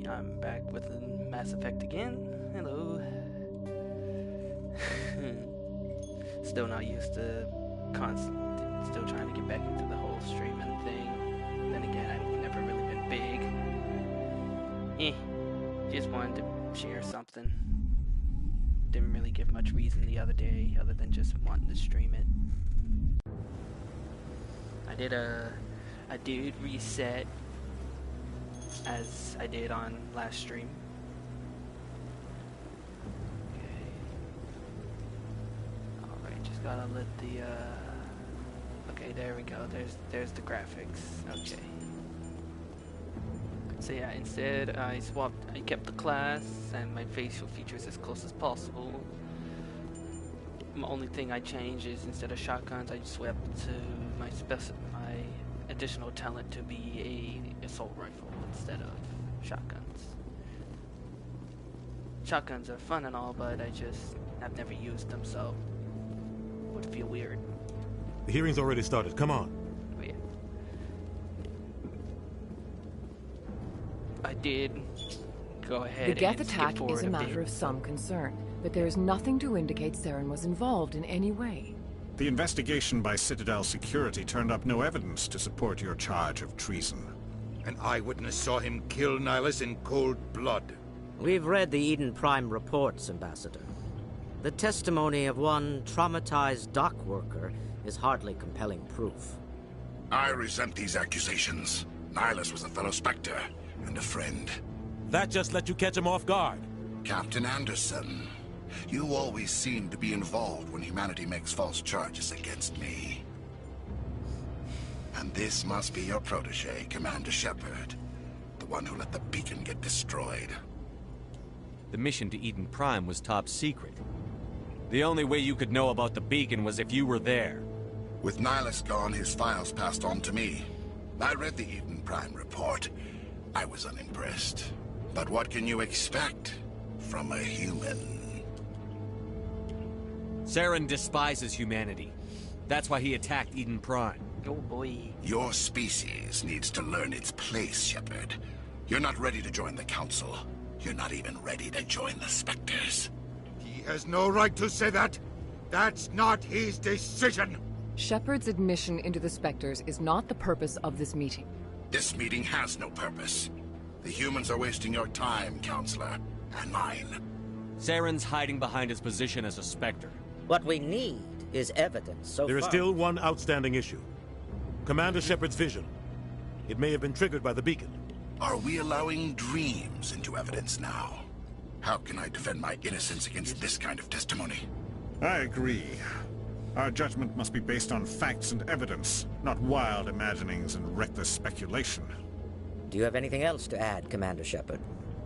I'm back with Mass Effect again. Hello. Still not used to still trying to get back into the whole streaming thing. Then again, I've never really been big. Just wanted to share something. Didn't really give much reason the other day other than just wanting to stream it. I did reset as I did on last stream. Okay. Alright, just gotta let the okay, there we go. There's the graphics. Okay. So yeah, instead I kept the class and my facial features as close as possible. The only thing I changed is instead of shotguns, I swept to my additional talent to be a assault rifle instead of shotguns. Shotguns are fun and all, but I've never used them, so it would feel weird. The hearing's already started. Come on. Oh, yeah. I did go ahead. The Geth attack is a matter of some concern, but there is nothing to indicate Saren was involved in any way. The investigation by Citadel Security turned up no evidence to support your charge of treason. An eyewitness saw him kill Nihilus in cold blood. We've read the Eden Prime reports, Ambassador. The testimony of one traumatized dock worker is hardly compelling proof. I resent these accusations. Nihilus was a fellow Spectre and a friend. That just let you catch him off guard. Captain Anderson, you always seem to be involved when humanity makes false charges against me. And this must be your protege, Commander Shepard. The one who let the beacon get destroyed. The mission to Eden Prime was top secret. The only way you could know about the beacon was if you were there. With Nihilus gone, his files passed on to me. I read the Eden Prime report. I was unimpressed. But what can you expect from a human? Saren despises humanity. That's why he attacked Eden Prime. Oh boy. Your species needs to learn its place, Shepard. You're not ready to join the Council. You're not even ready to join the Spectres. He has no right to say that. That's not his decision. Shepard's admission into the Spectres is not the purpose of this meeting. This meeting has no purpose. The humans are wasting your time, Counselor, and mine. Saren's hiding behind his position as a Spectre. What we need is evidence so far. There is still one outstanding issue. Commander Shepard's vision. It may have been triggered by the beacon. Are we allowing dreams into evidence now? How can I defend my innocence against this kind of testimony? I agree. Our judgment must be based on facts and evidence, not wild imaginings and reckless speculation. Do you have anything else to add, Commander Shepard?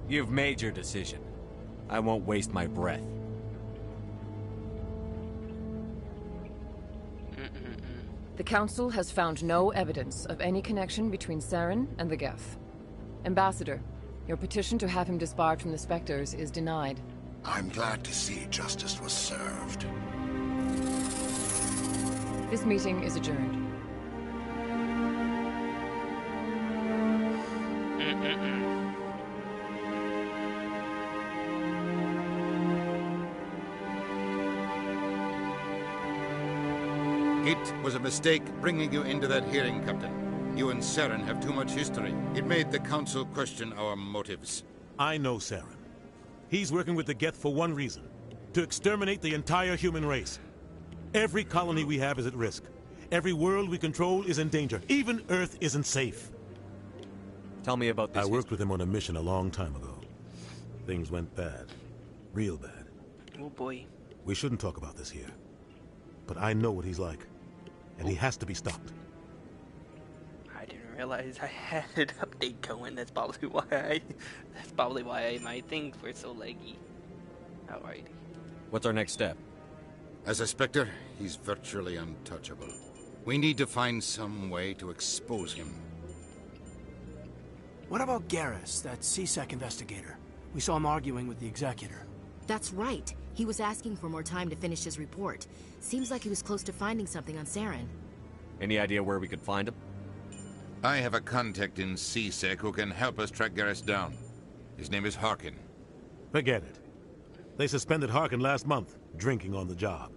You've made your decision. I won't waste my breath. The Council has found no evidence of any connection between Saren and the Geth. Ambassador, your petition to have him disbarred from the Spectres is denied. I'm glad to see justice was served. This meeting is adjourned. It was a mistake bringing you into that hearing, Captain. You and Saren have too much history. It made the Council question our motives. I know Saren. He's working with the Geth for one reason. To exterminate the entire human race. Every colony we have is at risk. Every world we control is in danger. Even Earth isn't safe. Tell me about this. I worked with him on a mission a long time ago. Things went bad. Real bad. Oh boy. We shouldn't talk about this here. But I know what he's like. And he has to be stopped. I didn't realize I had an update going. That's probably why my things were so laggy. Alrighty. What's our next step? As a Spectre, he's virtually untouchable. We need to find some way to expose him. What about Garrus, that CSEC investigator? We saw him arguing with the Executor. That's right. He was asking for more time to finish his report. Seems like he was close to finding something on Saren. Any idea where we could find him? I have a contact in CSEC who can help us track Garrus down. His name is Harkin. Forget it. They suspended Harkin last month, drinking on the job.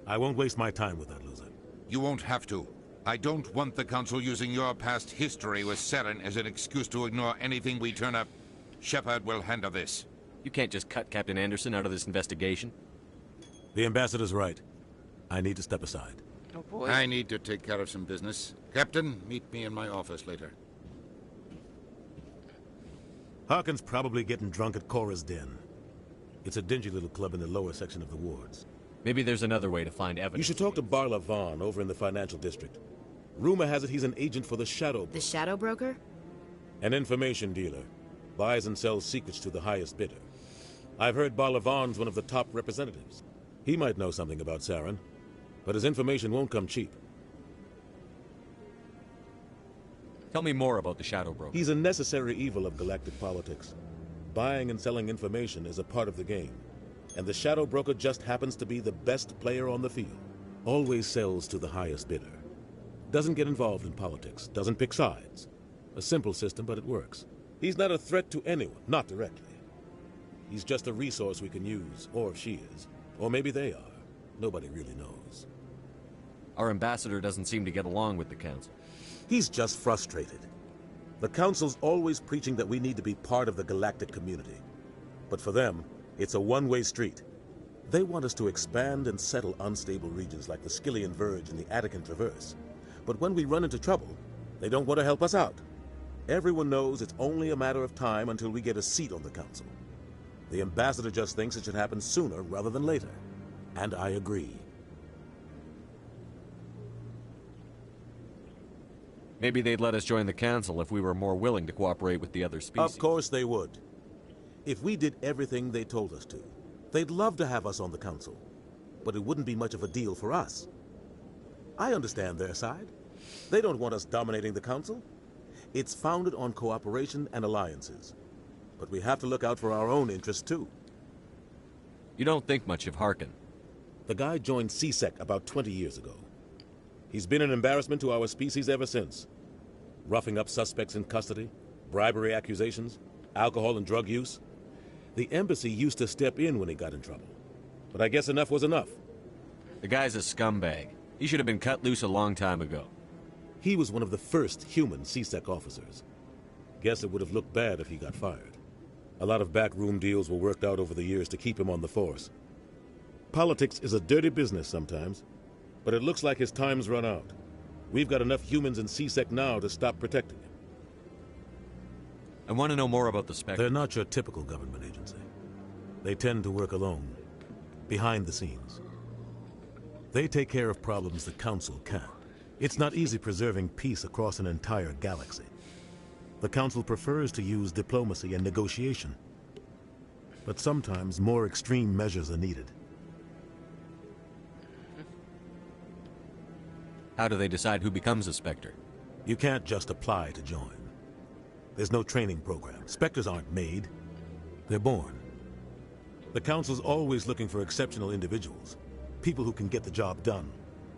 I won't waste my time with that loser. You won't have to. I don't want the Council using your past history with Saren as an excuse to ignore anything we turn up. Shepard will handle this. You can't just cut Captain Anderson out of this investigation. The ambassador's right. I need to step aside. Oh boy. I need to take care of some business. Captain, meet me in my office later. Harkin's probably getting drunk at Cora's Den. It's a dingy little club in the lower section of the wards. Maybe there's another way to find evidence. You should talk to Barla Vaughn over in the financial district. Rumor has it he's an agent for the Shadow Broker. The Shadow Broker? An information dealer. Buys and sells secrets to the highest bidder. I've heard Barla Vaughn's one of the top representatives. He might know something about Saren, but his information won't come cheap. Tell me more about the Shadow Broker. He's a necessary evil of galactic politics. Buying and selling information is a part of the game, and the Shadow Broker just happens to be the best player on the field. Always sells to the highest bidder. Doesn't get involved in politics, doesn't pick sides. A simple system, but it works. He's not a threat to anyone, not directly. He's just a resource we can use, or she is. Or maybe they are. Nobody really knows. Our ambassador doesn't seem to get along with the Council. He's just frustrated. The Council's always preaching that we need to be part of the galactic community. But for them, it's a one-way street. They want us to expand and settle unstable regions like the Skillian Verge and the Attican Traverse. But when we run into trouble, they don't want to help us out. Everyone knows it's only a matter of time until we get a seat on the Council. The ambassador just thinks it should happen sooner rather than later. And I agree. Maybe they'd let us join the Council if we were more willing to cooperate with the other species. Of course they would. If we did everything they told us to, they'd love to have us on the Council. But it wouldn't be much of a deal for us. I understand their side. They don't want us dominating the Council. It's founded on cooperation and alliances. But we have to look out for our own interests, too. You don't think much of Harkin. The guy joined CSEC about 20 years ago. He's been an embarrassment to our species ever since. Roughing up suspects in custody, bribery accusations, alcohol and drug use. The embassy used to step in when he got in trouble. But I guess enough was enough. The guy's a scumbag. He should have been cut loose a long time ago. He was one of the first human CSEC officers. Guess it would have looked bad if he got fired. A lot of backroom deals were worked out over the years to keep him on the force. Politics is a dirty business sometimes, but it looks like his time's run out. We've got enough humans in CSEC now to stop protecting him. I want to know more about the Spectre. They're not your typical government agency. They tend to work alone, behind the scenes. They take care of problems the Council can't. It's not easy preserving peace across an entire galaxy. The Council prefers to use diplomacy and negotiation. But sometimes more extreme measures are needed. How do they decide who becomes a Spectre? You can't just apply to join. There's no training program. Spectres aren't made. They're born. The Council's always looking for exceptional individuals. People who can get the job done.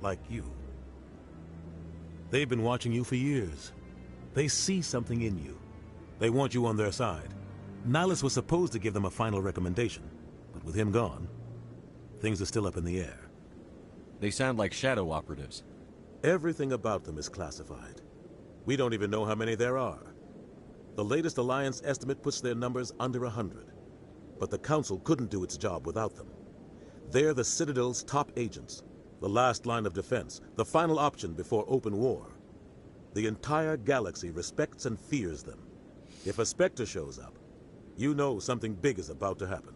Like you. They've been watching you for years. They see something in you. They want you on their side. Nihilus was supposed to give them a final recommendation, but with him gone, things are still up in the air. They sound like shadow operatives. Everything about them is classified. We don't even know how many there are. The latest Alliance estimate puts their numbers under 100. But the Council couldn't do its job without them. They're the Citadel's top agents, the last line of defense, the final option before open war. The entire galaxy respects and fears them. If a Spectre shows up, you know something big is about to happen.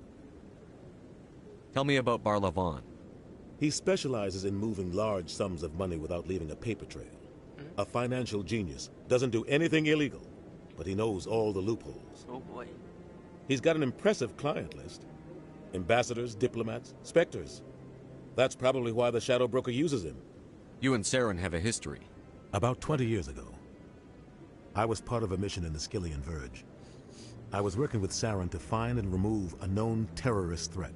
Tell me about Barla Vaughn. He specializes in moving large sums of money without leaving a paper trail. A financial genius, doesn't do anything illegal, but he knows all the loopholes. Oh boy. He's got an impressive client list. Ambassadors, diplomats, Spectres. That's probably why the Shadow Broker uses him. You and Saren have a history. About 20 years ago, I was part of a mission in the Skillian Verge. I was working with Saren to find and remove a known terrorist threat.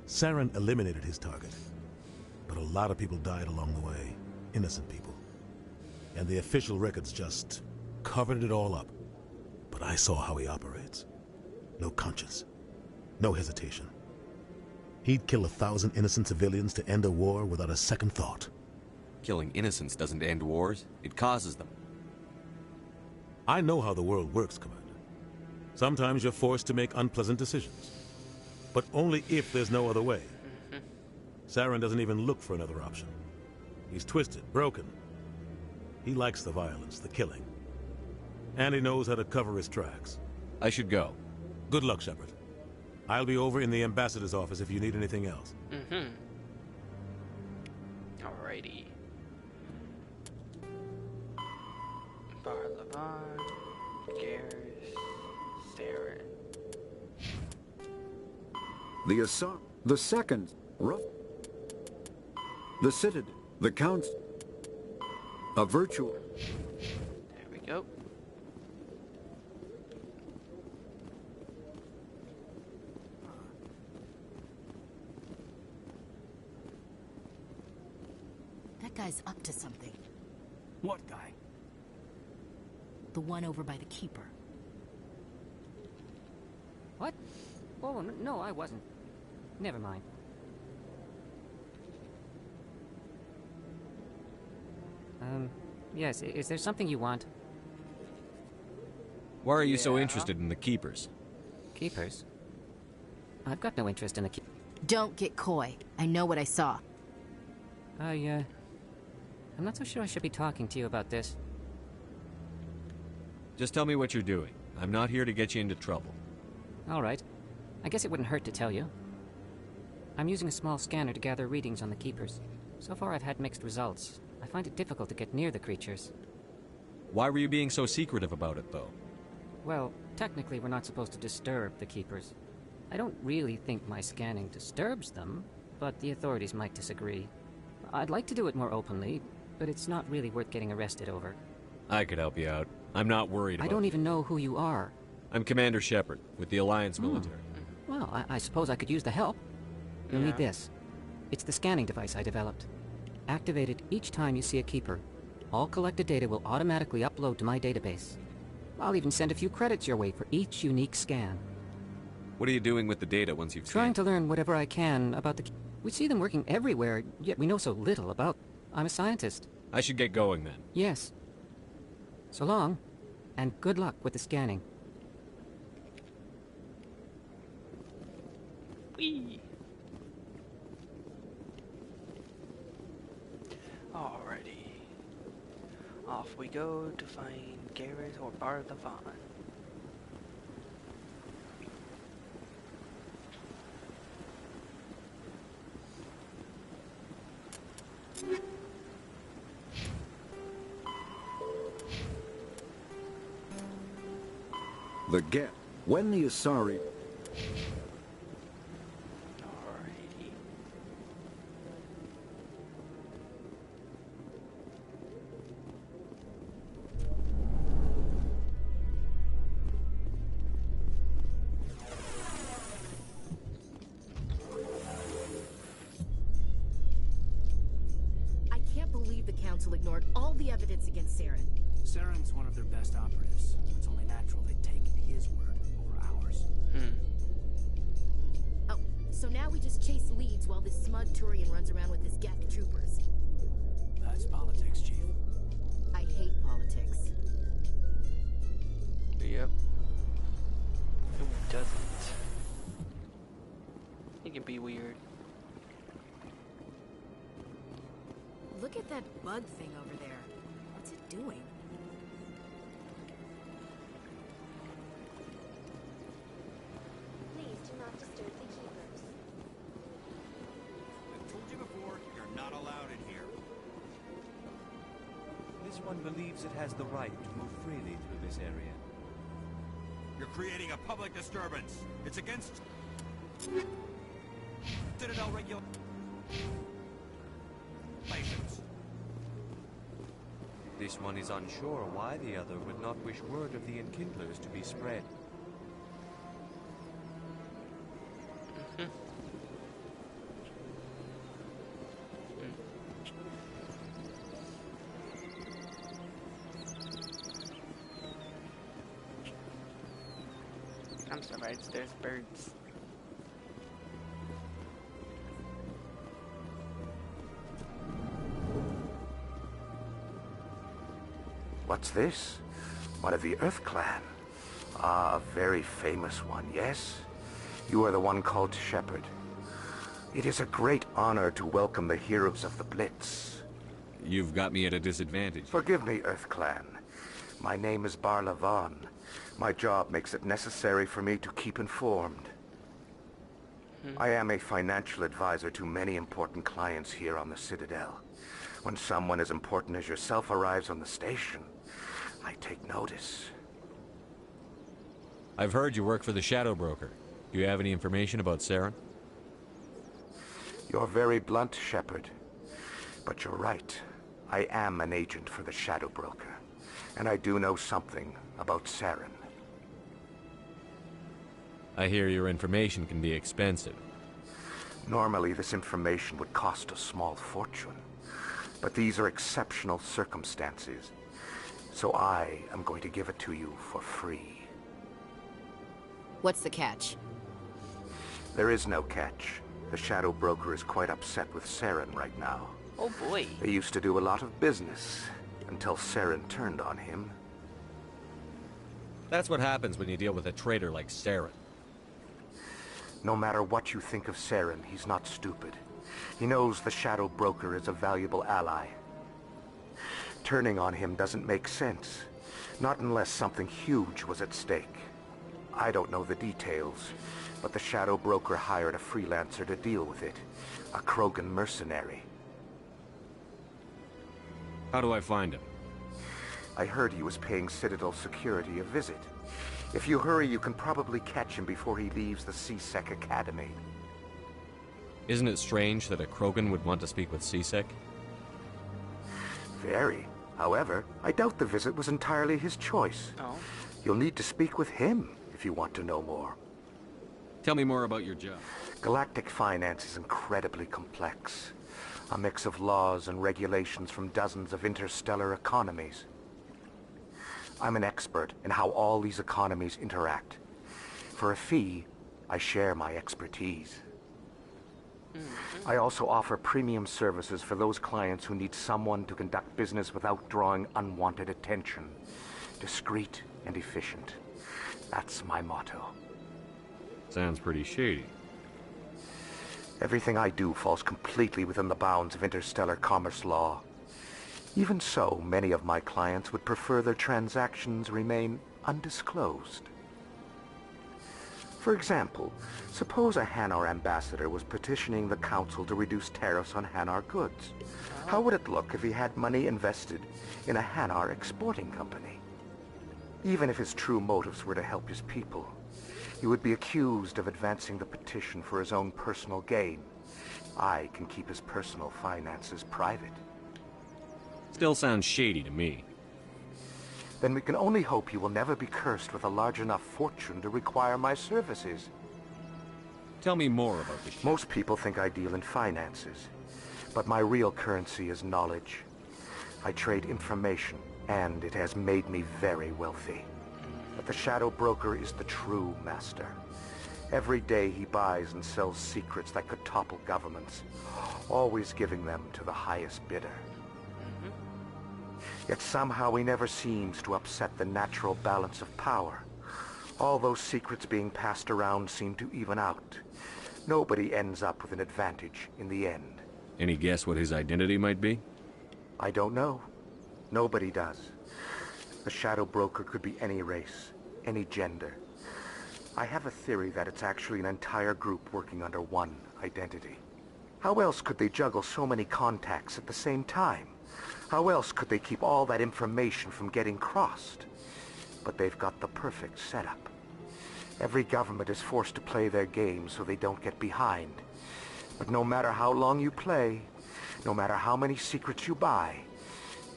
Saren eliminated his target, but a lot of people died along the way, innocent people. And the official records just covered it all up. But I saw how he operates. no conscience, no hesitation. He'd kill 1,000 innocent civilians to end a war without a second thought. Killing innocents doesn't end wars, it causes them. I know how the world works, Commander. Sometimes you're forced to make unpleasant decisions. But only if there's no other way. Saren doesn't even look for another option. He's twisted, broken. He likes the violence, the killing. And he knows how to cover his tracks. I should go. Good luck, Shepard. I'll be over in the ambassador's office if you need anything else. Alrighty. Barlavan, Garrus, Saren. The assault, the second, rough, the Citadel, the Council, a virtual. There we go. That guy's up to something. What guy? The one over by the Keeper. What? Oh, no, I wasn't. Never mind. Yes, is there something you want? Why are you so interested in the Keepers? Keepers? I've got no interest in the Keepers. Don't get coy. I know what I saw. I'm not so sure I should be talking to you about this. Just tell me what you're doing. I'm not here to get you into trouble. All right. I guess it wouldn't hurt to tell you. I'm using a small scanner to gather readings on the Keepers. So far I've had mixed results. I find it difficult to get near the creatures. Why were you being so secretive about it, though? Well, technically we're not supposed to disturb the Keepers. I don't really think my scanning disturbs them, but the authorities might disagree. I'd like to do it more openly, but it's not really worth getting arrested over. I could help you out. I'm not worried about I don't even know who you are. I'm Commander Shepard, with the Alliance military. Well, I suppose I could use the help. You'll need this. It's the scanning device I developed. Activate it each time you see a Keeper. All collected data will automatically upload to my database. I'll even send a few credits your way for each unique scan. What are you doing with the data once you've Trying scanned? to learn whatever I can about the... We see them working everywhere, yet we know so little about... I'm a scientist. I should get going then. Yes. So long, and good luck with the scanning. Whee! Alrighty. Off we go to find Garrus or Barlavan. The Get. When the Asari... Alrighty. I can't believe the Council ignored all the evidence against Saren. Saren's one of their best operatives. It's only natural they'd take his word over ours. Oh, so now we just chase leads while this smug Turian runs around with his Geth troopers. That's politics, Chief. I hate politics. Yep. Who doesn't? It can be weird. Look at that bug thing over there. What's it doing? Please do not disturb the keepers. I've told you before, you're not allowed in here. This one believes it has the right to move freely through this area. You're creating a public disturbance. It's against Citadel regulations. This one is unsure why the other would not wish word of the Enkindlers to be spread. I'm sorry, there's birds. What's this? One of the Earth Clan. Ah, a very famous one, yes? You are the one called Shepard. It is a great honor to welcome the heroes of the Blitz. You've got me at a disadvantage. Forgive me, Earth Clan. My name is Barla Vaughn. My job makes it necessary for me to keep informed. I am a financial advisor to many important clients here on the Citadel. When someone as important as yourself arrives on the station, I take notice. I've heard you work for the Shadow Broker. Do you have any information about Saren? You're very blunt, Shepard. But you're right. I am an agent for the Shadow Broker. And I do know something about Saren. I hear your information can be expensive. Normally, this information would cost a small fortune. But these are exceptional circumstances. So I am going to give it to you for free. What's the catch? There is no catch. The Shadow Broker is quite upset with Saren right now. Oh boy. They used to do a lot of business until Saren turned on him. That's what happens when you deal with a traitor like Saren. No matter what you think of Saren, he's not stupid. He knows the Shadow Broker is a valuable ally. Turning on him doesn't make sense. Not unless something huge was at stake. I don't know the details, but the Shadow Broker hired a freelancer to deal with it. A Krogan mercenary. How do I find him? I heard he was paying Citadel security a visit. If you hurry, you can probably catch him before he leaves the C-Sec Academy. Isn't it strange that a Krogan would want to speak with C-Sec? Very. However, I doubt the visit was entirely his choice. Oh. You'll need to speak with him if you want to know more. Tell me more about your job. Galactic finance is incredibly complex. A mix of laws and regulations from dozens of interstellar economies. I'm an expert in how all these economies interact. For a fee, I share my expertise. I also offer premium services for those clients who need someone to conduct business without drawing unwanted attention. Discreet and efficient. That's my motto. Sounds pretty shady. Everything I do falls completely within the bounds of interstellar commerce law. Even so, many of my clients would prefer their transactions remain undisclosed. For example, suppose a Hanar ambassador was petitioning the Council to reduce tariffs on Hanar goods. How would it look if he had money invested in a Hanar exporting company? Even if his true motives were to help his people, he would be accused of advancing the petition for his own personal gain. I can keep his personal finances private. Still sounds shady to me. Then we can only hope he will never be cursed with a large enough fortune to require my services. Tell me more about this. Most people think I deal in finances, but my real currency is knowledge. I trade information, and it has made me very wealthy. But the Shadow Broker is the true master. Every day he buys and sells secrets that could topple governments, always giving them to the highest bidder. Yet somehow he never seems to upset the natural balance of power. All those secrets being passed around seem to even out. Nobody ends up with an advantage in the end. Any guess what his identity might be? I don't know. Nobody does. The Shadow Broker could be any race, any gender. I have a theory that it's actually an entire group working under one identity. How else could they juggle so many contacts at the same time? How else could they keep all that information from getting crossed? But they've got the perfect setup. Every government is forced to play their game so they don't get behind. But no matter how long you play, no matter how many secrets you buy,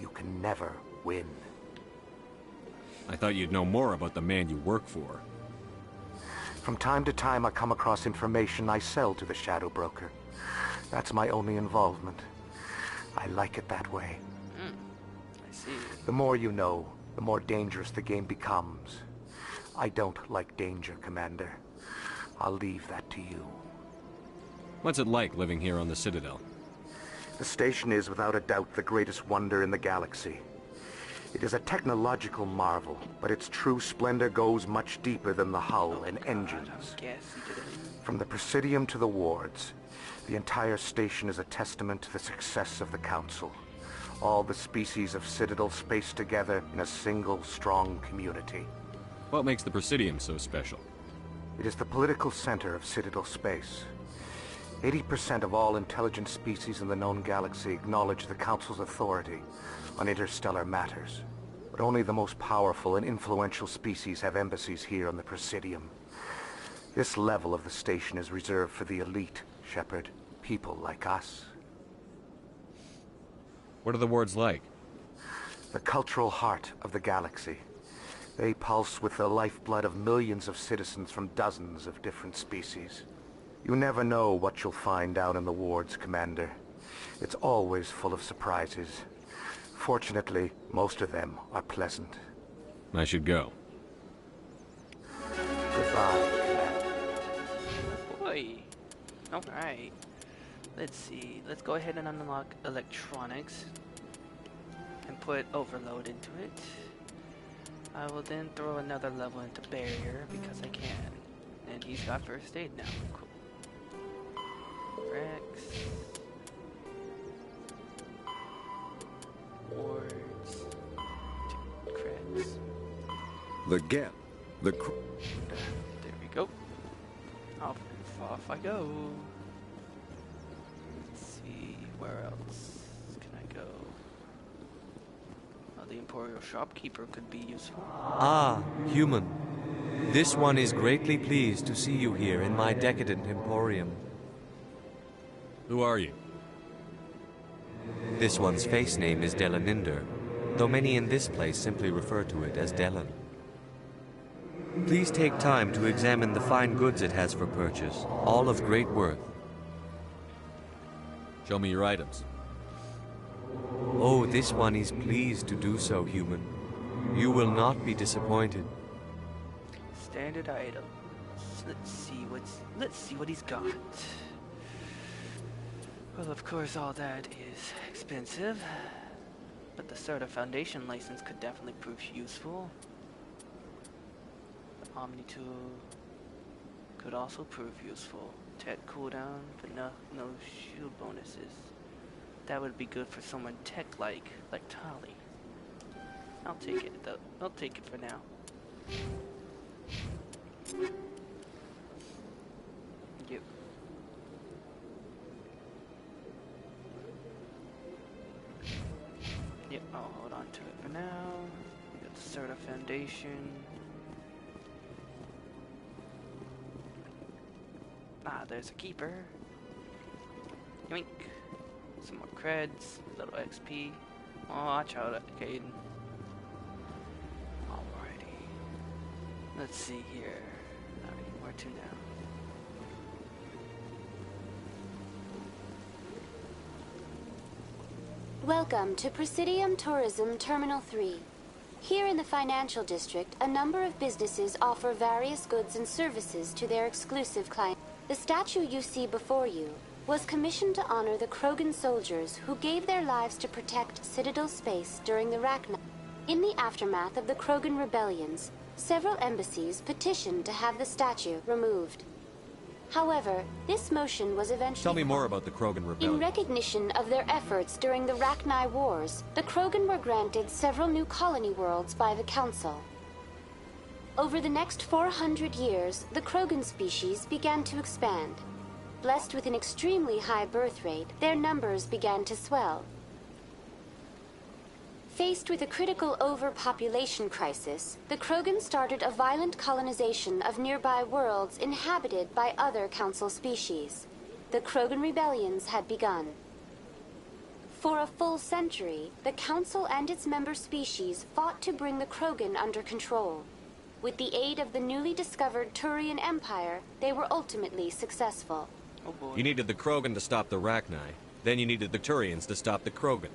you can never win. I thought you'd know more about the man you work for. From time to time I come across information I sell to the Shadow Broker. That's my only involvement. I like it that way. I see. The more you know, the more dangerous the game becomes. I don't like danger, Commander. I'll leave that to you. What's it like living here on the Citadel? The station is without a doubt the greatest wonder in the galaxy. It is a technological marvel, but its true splendor goes much deeper than the hull and engines. From the Presidium to the wards, the entire station is a testament to the success of the Council. All the species of Citadel spaced together in a single, strong community. What makes the Presidium so special? It is the political center of Citadel space. 80% of all intelligent species in the known galaxy acknowledge the Council's authority on interstellar matters. But only the most powerful and influential species have embassies here on the Presidium. This level of the station is reserved for the elite, Shepard. People like us. What are the wards like? The cultural heart of the galaxy. They pulse with the lifeblood of millions of citizens from dozens of different species. You never know what you'll find down in the wards, Commander. It's always full of surprises. Fortunately, most of them are pleasant. I should go. Goodbye, Commander. Boy. Alright. Let's see. Let's go ahead and unlock electronics. And put overload into it. I will then throw another level into barrier because I can. And he's got first aid now. Cool. Rex. Wards. Creds. The Geth. There we go. Off I go. Let's see, where else can I go? The Imperial Shopkeeper could be useful. Ah, human. This one is greatly pleased to see you here in my decadent emporium. Who are you? This one's face name is Delaninder, though many in this place simply refer to it as Delan. Please take time to examine the fine goods it has for purchase, all of great worth. Show me your items. Oh, this one is pleased to do so, human. You will not be disappointed. Standard items. Let's see what he's got. Well, of course, all that is expensive, but the Certa Foundation license could definitely prove useful. The Omni tool could also prove useful. Tech cooldown, but no shield bonuses. That would be good for someone tech-like, like Tali. I'll take it, though. I'll take it for now. Yep. Yep, I'll hold on to it for now. We got the Certa Foundation. Ah, there's a keeper. Yoink. Some more creds, little XP. Oh, watch out, Caden. Alrighty. Let's see here. Alright, where to now? Welcome to Presidium Tourism Terminal 3. Here in the Financial District, a number of businesses offer various goods and services to their exclusive clients. The statue you see before you was commissioned to honor the Krogan soldiers who gave their lives to protect Citadel space during the Rachni. In the aftermath of the Krogan rebellions, several embassies petitioned to have the statue removed. However, this motion was eventually... Tell me more about the Krogan rebellion. In recognition of their efforts during the Rachni Wars, the Krogan were granted several new colony worlds by the Council. Over the next 400 years, the Krogan species began to expand. Blessed with an extremely high birth rate, their numbers began to swell. Faced with a critical overpopulation crisis, the Krogan started a violent colonization of nearby worlds inhabited by other Council species. The Krogan rebellions had begun. For a full century, the Council and its member species fought to bring the Krogan under control. With the aid of the newly discovered Turian Empire, they were ultimately successful. You needed the Krogan to stop the Rachni, then you needed the Turians to stop the Krogan.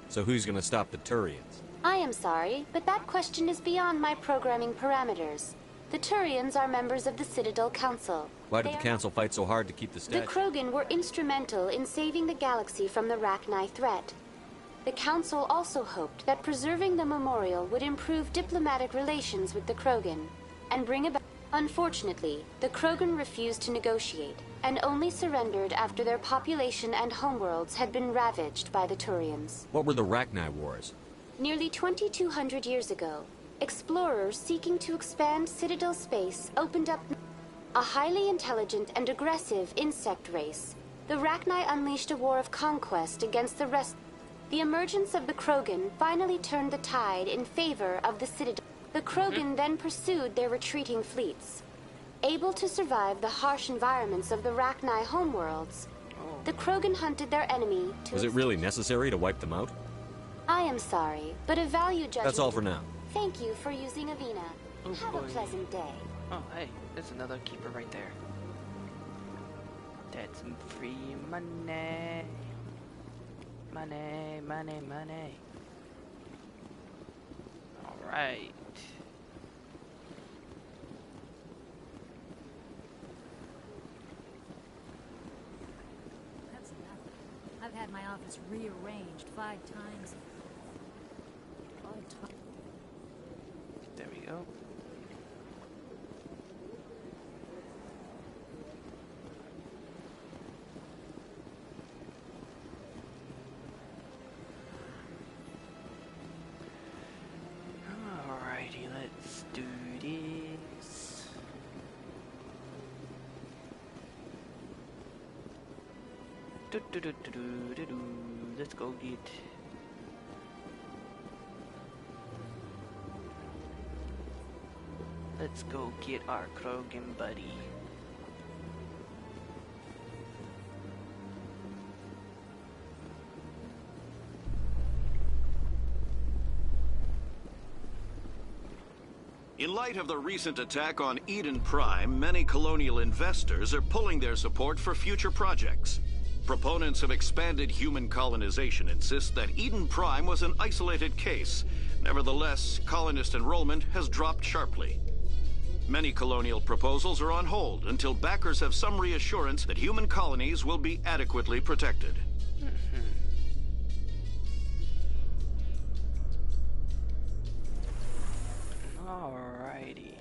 So who's gonna stop the Turians? I am sorry, but that question is beyond my programming parameters. The Turians are members of the Citadel Council. Why did the Council fight so hard to keep the statue? The Krogan were instrumental in saving the galaxy from the Rachni threat. The Council also hoped that preserving the memorial would improve diplomatic relations with the Krogan and bring about... Unfortunately, the Krogan refused to negotiate and only surrendered after their population and homeworlds had been ravaged by the Turians. What were the Rachni Wars? Nearly 2,200 years ago, explorers seeking to expand Citadel space opened up a highly intelligent and aggressive insect race. The Rachni unleashed a war of conquest against the rest. The emergence of the Krogan finally turned the tide in favor of the Citadel. The Krogan then pursued their retreating fleets. Able to survive the harsh environments of the Rachni homeworlds, the Krogan hunted their enemy to... Was it really necessary to wipe them out? I am sorry, but a value judgment... That's all for now. Thank you for using Avina. Have a pleasant day. Oh, hey, there's another keeper right there. That's some free money. Money, money, money. Alright. That's enough. I've had my office rearranged 5 times. There we go. Alrighty, let's do this. Let's go get... Let's go get our Krogan buddy. In light of the recent attack on Eden Prime, many colonial investors are pulling their support for future projects. Proponents of expanded human colonization insist that Eden Prime was an isolated case. Nevertheless, colonist enrollment has dropped sharply. Many colonial proposals are on hold until backers have some reassurance that human colonies will be adequately protected. Alrighty.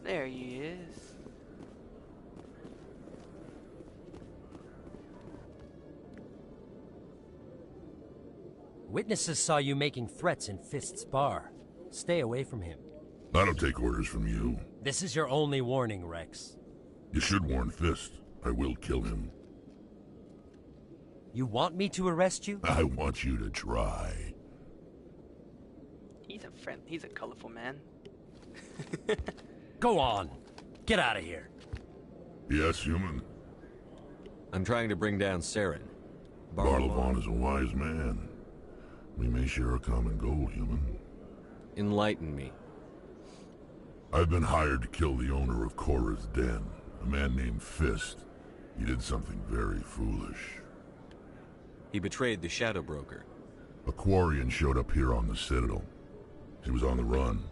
There he is. Witnesses saw you making threats in Fist's bar. Stay away from him. I don't take orders from you. This is your only warning, Rex. You should warn Fist. I will kill him. You want me to arrest you? I want you to try. He's a friend. He's a colorful man. Go on. Get out of here. Yes, human. I'm trying to bring down Saren. Barlavon is a wise man. We may share a common goal, human. Enlighten me. I've been hired to kill the owner of Korra's Den, a man named Fist. He did something very foolish. He betrayed the Shadow Broker. A Quarian showed up here on the Citadel. She was on the run.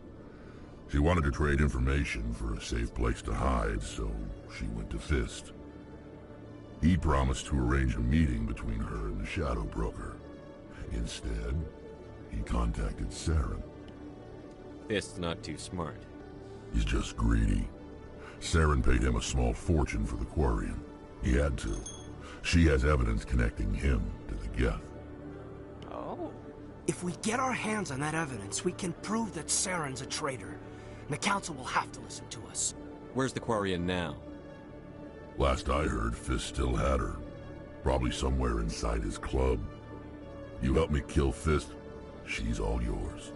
She wanted to trade information for a safe place to hide, so she went to Fist. He promised to arrange a meeting between her and the Shadow Broker. Instead, he contacted Saren. Fist's not too smart. He's just greedy. Saren paid him a small fortune for the Quarian. He had to. She has evidence connecting him to the Geth. Oh. If we get our hands on that evidence, we can prove that Saren's a traitor. And the Council will have to listen to us. Where's the Quarian now? Last I heard, Fist still had her. Probably somewhere inside his club. You help me kill Fist, she's all yours.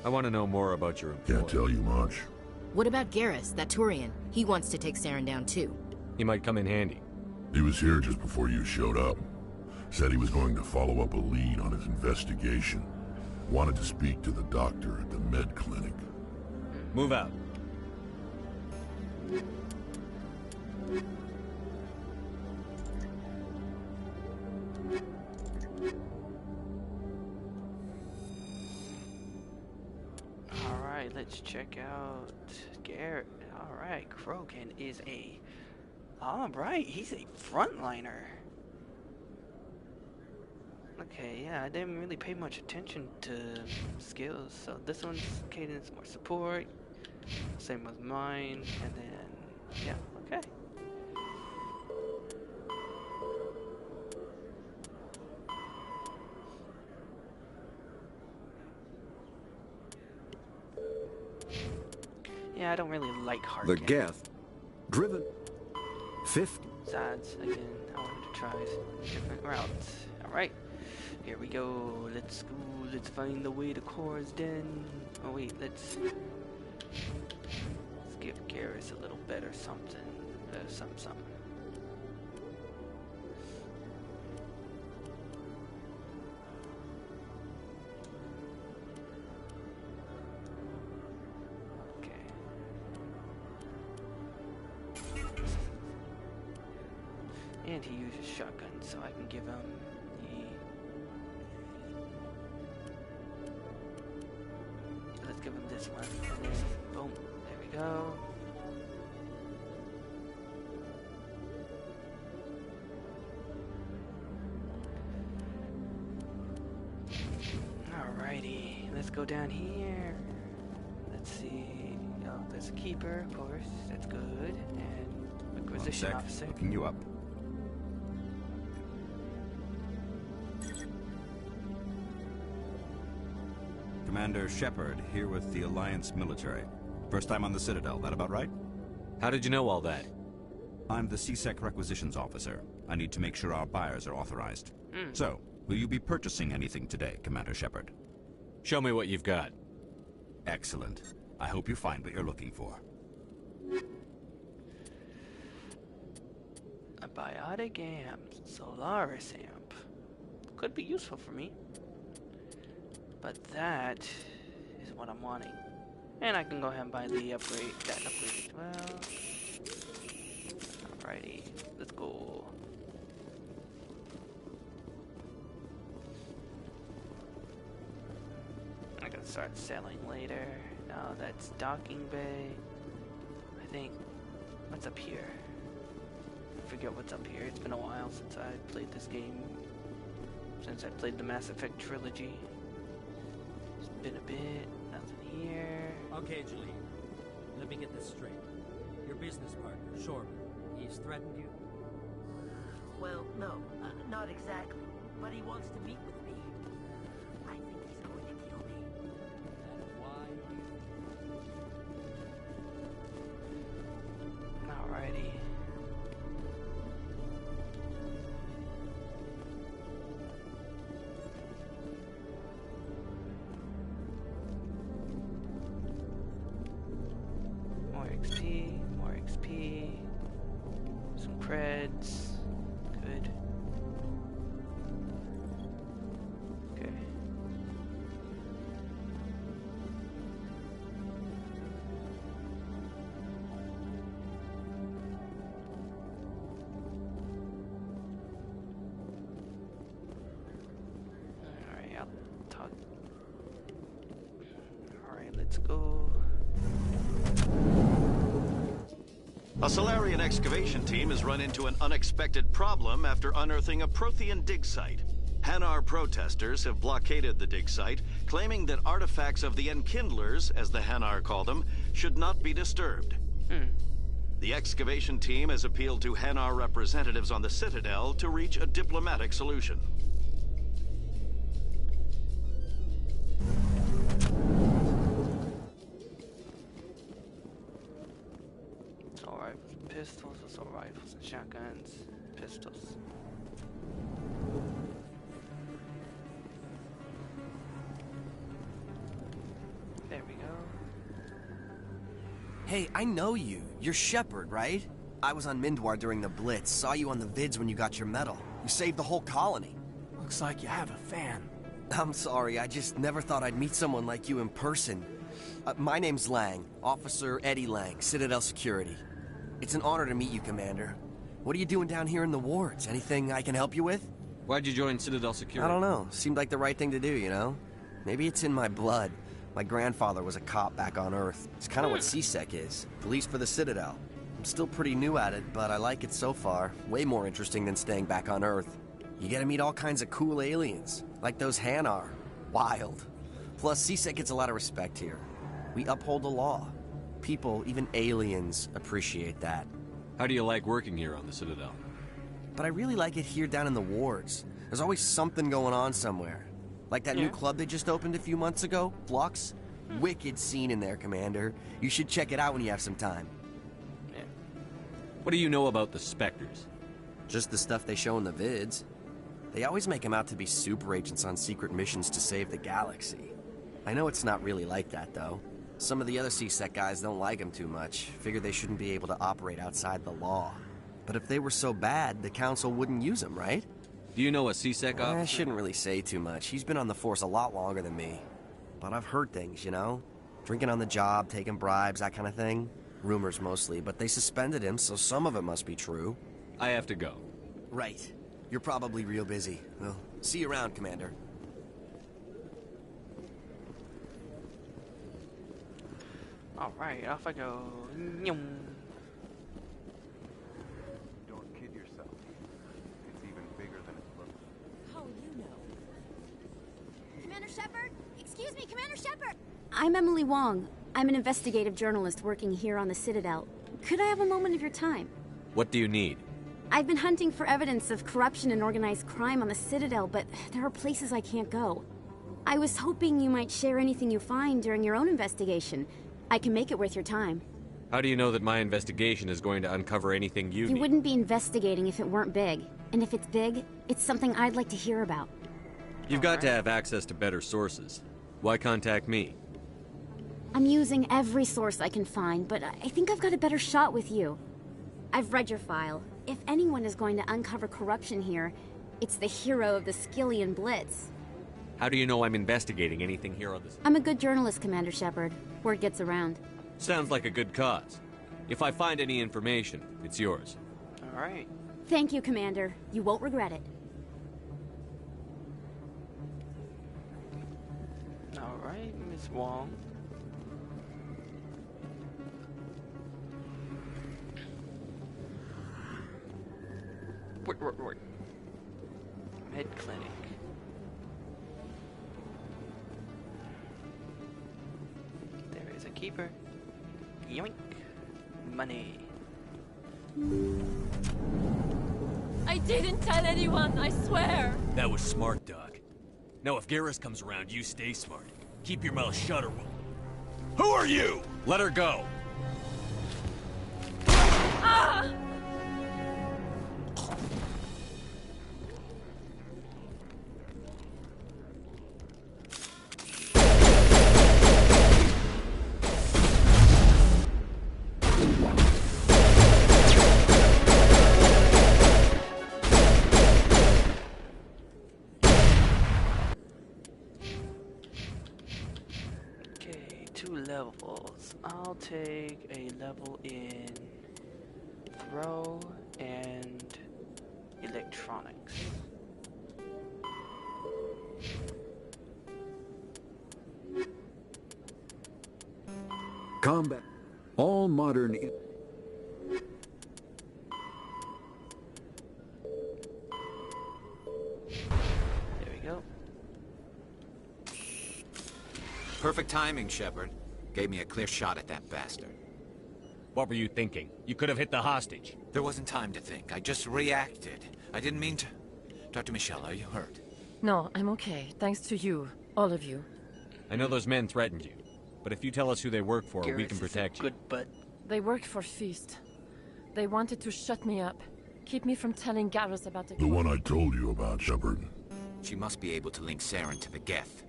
I want to know more about your employer. Can't tell you much. What about Garrus, that Turian? He wants to take Saren down too. He might come in handy. He was here just before you showed up. Said he was going to follow up a lead on his investigation. Wanted to speak to the doctor at the med clinic. Move out. Alright, let's check out Garrett. Alright, Krogan is a... Alright, he's a frontliner. Okay, yeah, I didn't really pay much attention to skills. So this one's cadence, more support. Same with mine. And then, yeah, okay. Yeah, I don't really like hard The games. Geth, driven 50. Besides, again, I wanted to try different routes. Alright, here we go. Let's go. Let's find the way to Korra's den. Oh wait, let's give Garrus a little better something. Something. And he uses shotgun, so I can give him the... Let's give him this one, and then boom, there we go. Alrighty, let's go down here. Let's see. Oh, there's a keeper, of course. That's good. And acquisition officer. Looking you up. Commander Shepard, here with the Alliance military. First time on the Citadel, that about right? How did you know all that? I'm the CSEC requisitions officer. I need to make sure our buyers are authorized. So, will you be purchasing anything today, Commander Shepard? Show me what you've got. Excellent. I hope you find what you're looking for. A biotic amp, Solaris amp. Could be useful for me. But that is what I'm wanting. And I can go ahead and buy the upgrade, that upgrade as well. Alrighty, let's go. I can start selling later. No, that's docking bay. I think, what's up here? I forget what's up here. It's been a while since I played this game. Since I played the Mass Effect trilogy. It's been a bit. Nothing here. Okay, Julie. Let me get this straight. Your business partner, Shorman, he's threatened you? Well, no, not exactly. But he wants to meet with me. I think he's going to kill me. And why? Alrighty. More XP, some creds, good. Okay. Alright, I'll talk. Alright, let's go. A Solarian excavation team has run into an unexpected problem after unearthing a Prothean dig site. Hanar protesters have blockaded the dig site, claiming that artifacts of the Enkindlers, as the Hanar call them, should not be disturbed. The excavation team has appealed to Hanar representatives on the Citadel to reach a diplomatic solution. Pistols, assault rifles, and shotguns. Pistols. There we go. Hey, I know you. You're Shepard, right? I was on Mindwar during the Blitz. Saw you on the vids when you got your medal. You saved the whole colony. Looks like you have a fan. I'm sorry, I just never thought I'd meet someone like you in person. My name's Lang, Officer Eddie Lang, Citadel Security. It's an honor to meet you, Commander. What are you doing down here in the wards? Anything I can help you with? Why'd you join Citadel Security? I don't know. Seemed like the right thing to do, you know? Maybe it's in my blood. My grandfather was a cop back on Earth. It's kind of what CSEC is. Police for the Citadel. I'm still pretty new at it, but I like it so far. Way more interesting than staying back on Earth. You get to meet all kinds of cool aliens, like those Hanar. Wild. Plus, CSEC gets a lot of respect here. We uphold the law. People, even aliens, appreciate that. How do you like working here on the Citadel? But I really like it here down in the wards. There's always something going on somewhere. Like that new club they just opened a few months ago, Flux. Wicked scene in there, Commander. You should check it out when you have some time. Yeah. What do you know about the Spectres? Just the stuff they show in the vids. They always make them out to be super agents on secret missions to save the galaxy. I know it's not really like that, though. Some of the other CSEC guys don't like them too much. Figure they shouldn't be able to operate outside the law. But if they were so bad, the Council wouldn't use them, right? Do you know a CSEC officer? I shouldn't really say too much. He's been on the force a lot longer than me. But I've heard things, you know? Drinking on the job, taking bribes, that kind of thing. Rumors mostly, but they suspended him, so some of it must be true. I have to go. Right. You're probably real busy. Well, see you around, Commander. Alright, off I go. Nyum. Don't kid yourself. It's even bigger than it looks. How you know? Commander Shepard? Excuse me, Commander Shepard! I'm Emily Wong. I'm an investigative journalist working here on the Citadel. Could I have a moment of your time? What do you need? I've been hunting for evidence of corruption and organized crime on the Citadel, but there are places I can't go. I was hoping you might share anything you find during your own investigation. I can make it worth your time. How do you know that my investigation is going to uncover anything you You need? wouldn't be investigating if it weren't big. And if it's big, it's something I'd like to hear about. You've got to have access to better sources. Why contact me? I'm using every source I can find, but I think I've got a better shot with you. I've read your file. If anyone is going to uncover corruption here, it's the hero of the Skillian Blitz. How do you know I'm investigating anything here on this? I'm a good journalist, Commander Shepard. Word gets around. Sounds like a good cause. If I find any information, it's yours. Alright. Thank you, Commander. You won't regret it. Alright, Miss Wong. Wait. Med clinic. There is a keeper. Yoink. Money. I didn't tell anyone, I swear. That was smart, Doc. Now if Garrus comes around, you stay smart. Keep your mouth shut or we'll... Who are you? Let her go. Ah! Levels. I'll take a level in throw and electronics. Combat. All modern... There we go. Perfect timing, Shepard. Gave me a clear shot at that bastard. What were you thinking? You could have hit the hostage. There wasn't time to think. I just reacted. I didn't mean to... Dr. Michelle, are you hurt? No, I'm okay. Thanks to you. All of you. I know those men threatened you. But if you tell us who they work for, we can Garrus protect is a you. good butt. They work for Feast. They wanted to shut me up. Keep me from telling Garrus about The one I told you about, Shepard. She must be able to link Saren to the Geth.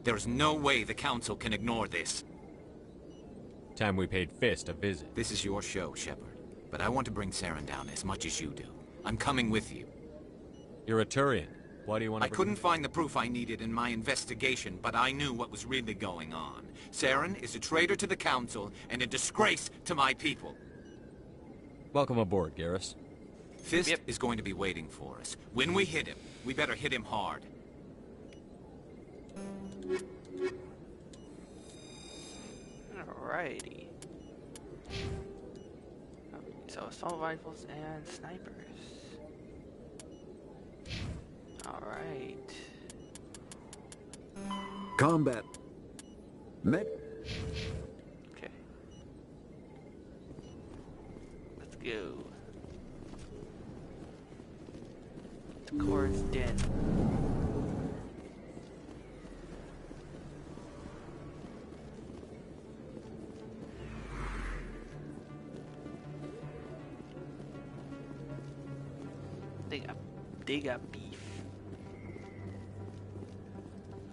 There is no way the Council can ignore this. Time we paid Fist a visit. This is your show, Shepard. But I want to bring Saren down as much as you do. I'm coming with you. You're a Turian. Why do you want to... I couldn't find the proof I needed in my investigation, but I knew what was really going on. Saren is a traitor to the Council and a disgrace to my people. Welcome aboard, Garrus. Fist is going to be waiting for us. When we hit him, we better hit him hard. Alrighty. So assault rifles and snipers. Alright. Combat. Mech. Okay. Let's go. The core is dead. They got beef.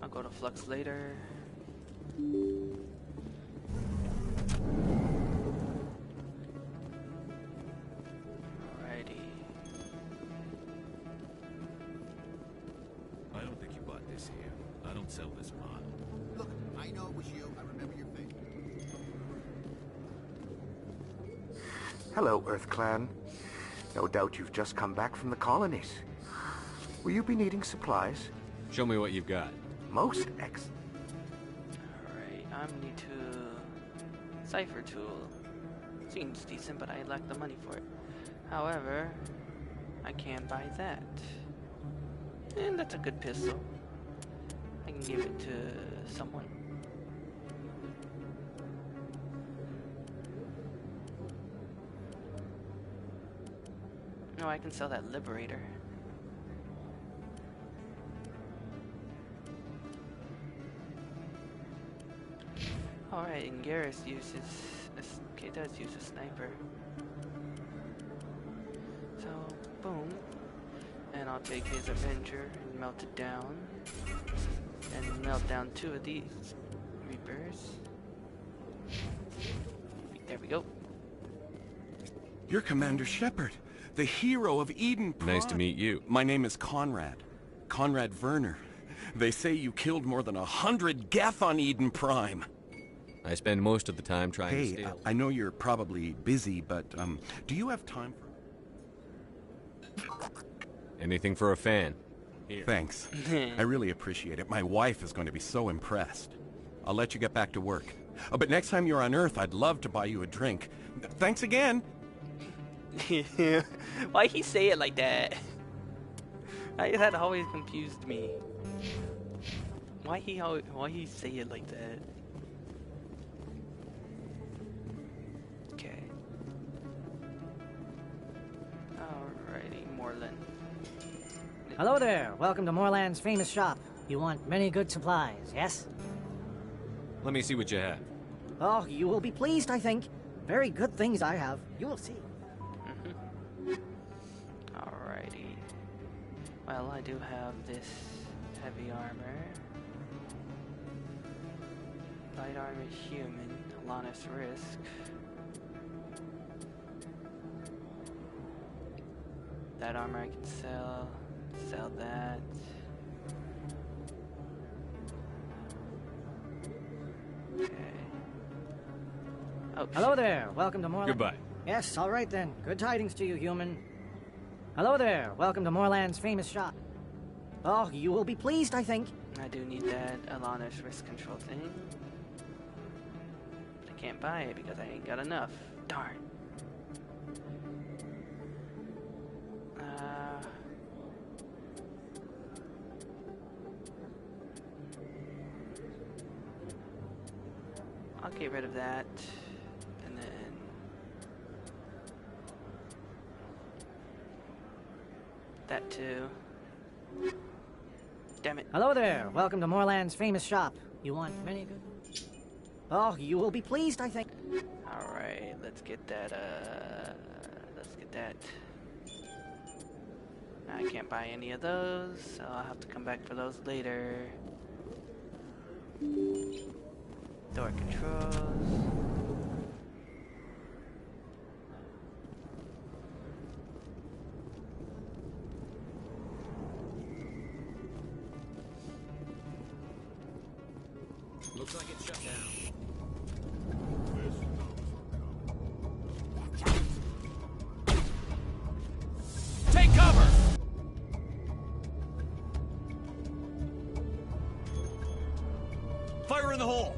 I'll go to Flux later. Alrighty. I don't think you bought this here. I don't sell this mod. Look, I know it was you. I remember your face. Hello, Earth Clan. No doubt you've just come back from the colonies. Will you be needing supplies? Show me what you've got. Most excellent. Alright, I'm new to Cipher tool. Seems decent, but I lack the money for it. However, I can buy that. And that's a good pistol. I can give it to someone. No, I can sell that Liberator. Alright, and Garrus does use a sniper. So, boom. And I'll take his Avenger and melt it down. And melt down 2 of these Reapers. There we go. You're Commander Shepard, the hero of Eden Prime. Nice to meet you. My name is Conrad. Conrad Werner. They say you killed more than 100 Geth on Eden Prime. I spend most of the time trying to steal. I know you're probably busy, but do you have time for... Anything for a fan. Here. Thanks. I really appreciate it. My wife is going to be so impressed. I'll let you get back to work. But next time you're on Earth, I'd love to buy you a drink. Thanks again. Why he say it like that? That always confused me. Why he say it like that? Okay. Alrighty, Moreland. Hello there. Welcome to Moreland's famous shop. You want many good supplies, yes? Let me see what you have. Oh, you will be pleased, I think. Very good things I have. You will see. Alrighty. Well, I do have this heavy armor. Light armor human. Alanis Risk. That armor I can sell. Sell that. Okay. Oh, hello there. Welcome to Moreland. Goodbye. Yes, all right then. Good tidings to you, human. Hello there. Welcome to Moreland's famous shop. Oh, you will be pleased, I think. I do need that Alanis Risk Control thing. But I can't buy it because I ain't got enough. Darn. I'll get rid of that, and then that too. Damn it. Hello there. Welcome to Moreland's famous shop. You want many good... Oh, you will be pleased, I think. Alright, let's get that, I can't buy any of those, so I'll have to come back for those later. Door controls. Looks like it's shut down. Take cover! Fire in the hole!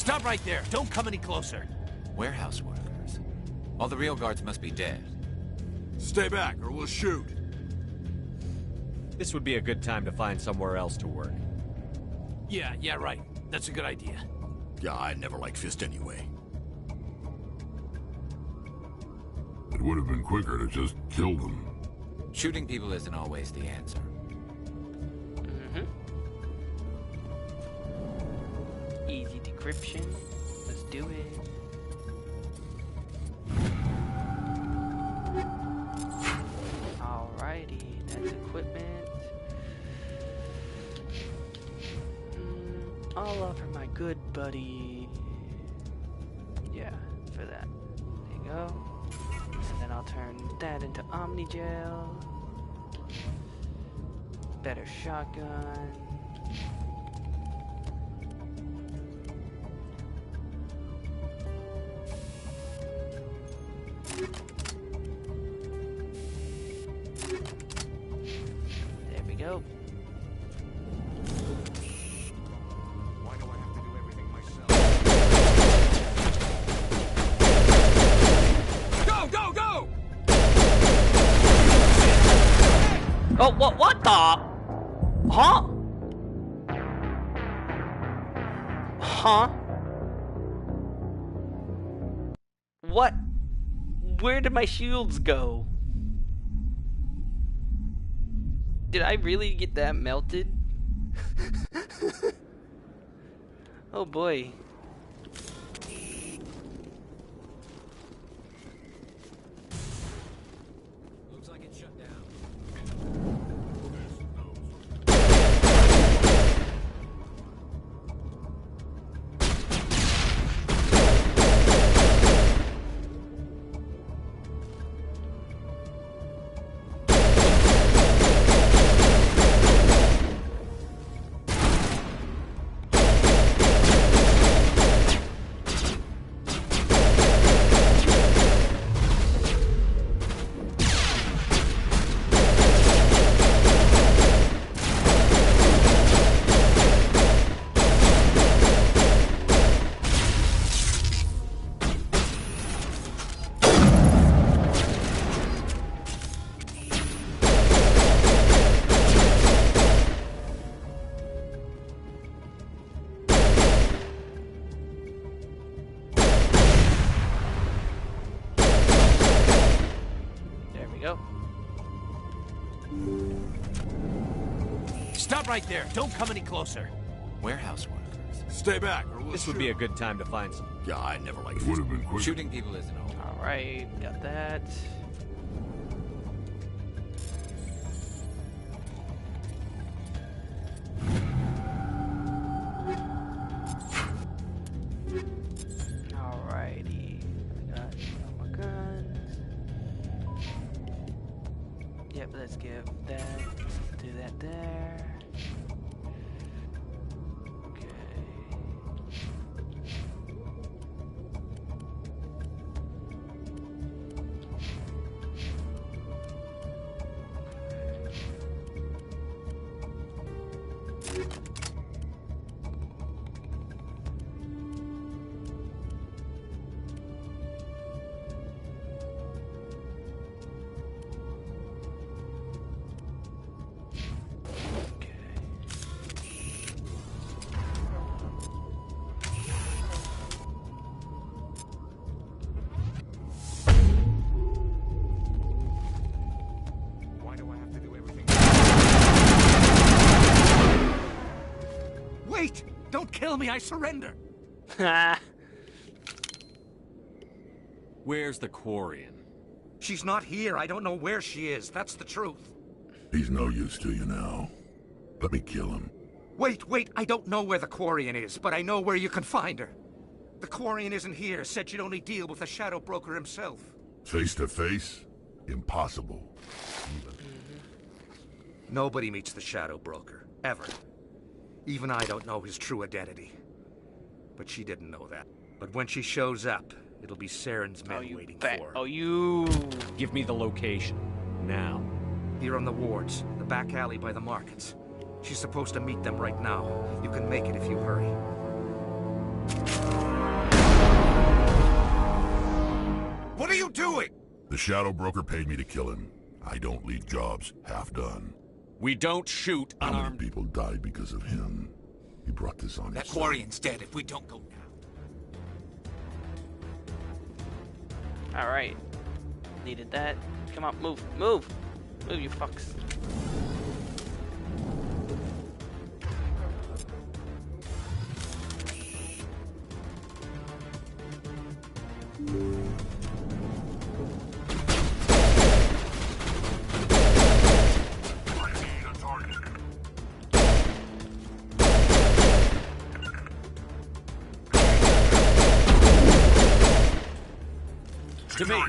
Stop right there. Don't come any closer. Warehouse workers. All the real guards must be dead. Stay back, or we'll shoot. This would be a good time to find somewhere else to work. Yeah, right. That's a good idea. Yeah, I never liked Fist anyway. It would have been quicker to just kill them. Shooting people isn't always the answer. Easy decryption. Let's do it. Alrighty, that's equipment. I'll offer my good buddy. Yeah, for that. There you go. And then I'll turn that into Omnigel. Better shotgun. There we go. Why do I have to do everything myself? Go! Oh, what the? Huh? Huh? What? Where did my shields go? Did I really get that melted? Oh boy. Looks like it's shut down. Go. Stop right there. Don't come any closer. Warehouse workers. Stay back, or we'll This shoot. would be a good time to find some. Yeah, I never liked Fist. Would have been quicker. Shooting people isn't all. Alright, got that. Alrighty. I got all my guns. Yep, let's give that. Do that there. Okay. Why do I have to do everything? Wait! Don't kill me, I surrender! Where's the Quarian? She's not here. I don't know where she is. That's the truth. He's no use to you now. Let me kill him. Wait. I don't know where the Quarian is, but I know where you can find her. The Quarian isn't here. Said she'd only deal with the Shadow Broker himself. Face to face? Impossible. Nobody meets the Shadow Broker. Ever. Even I don't know his true identity. But she didn't know that. But when she shows up, it'll be Saren's men waiting for her. Oh, you... Give me the location. Now. Here on the wards, the back alley by the markets. She's supposed to meet them right now. You can make it if you hurry. do it! The Shadow Broker paid me to kill him. I don't leave jobs half done. We don't shoot How many unarmed... people died because of him? He brought this on That himself. Quarian's dead if we don't go now. Alright. Needed that. Come on, move, move! Move, you fucks. To me.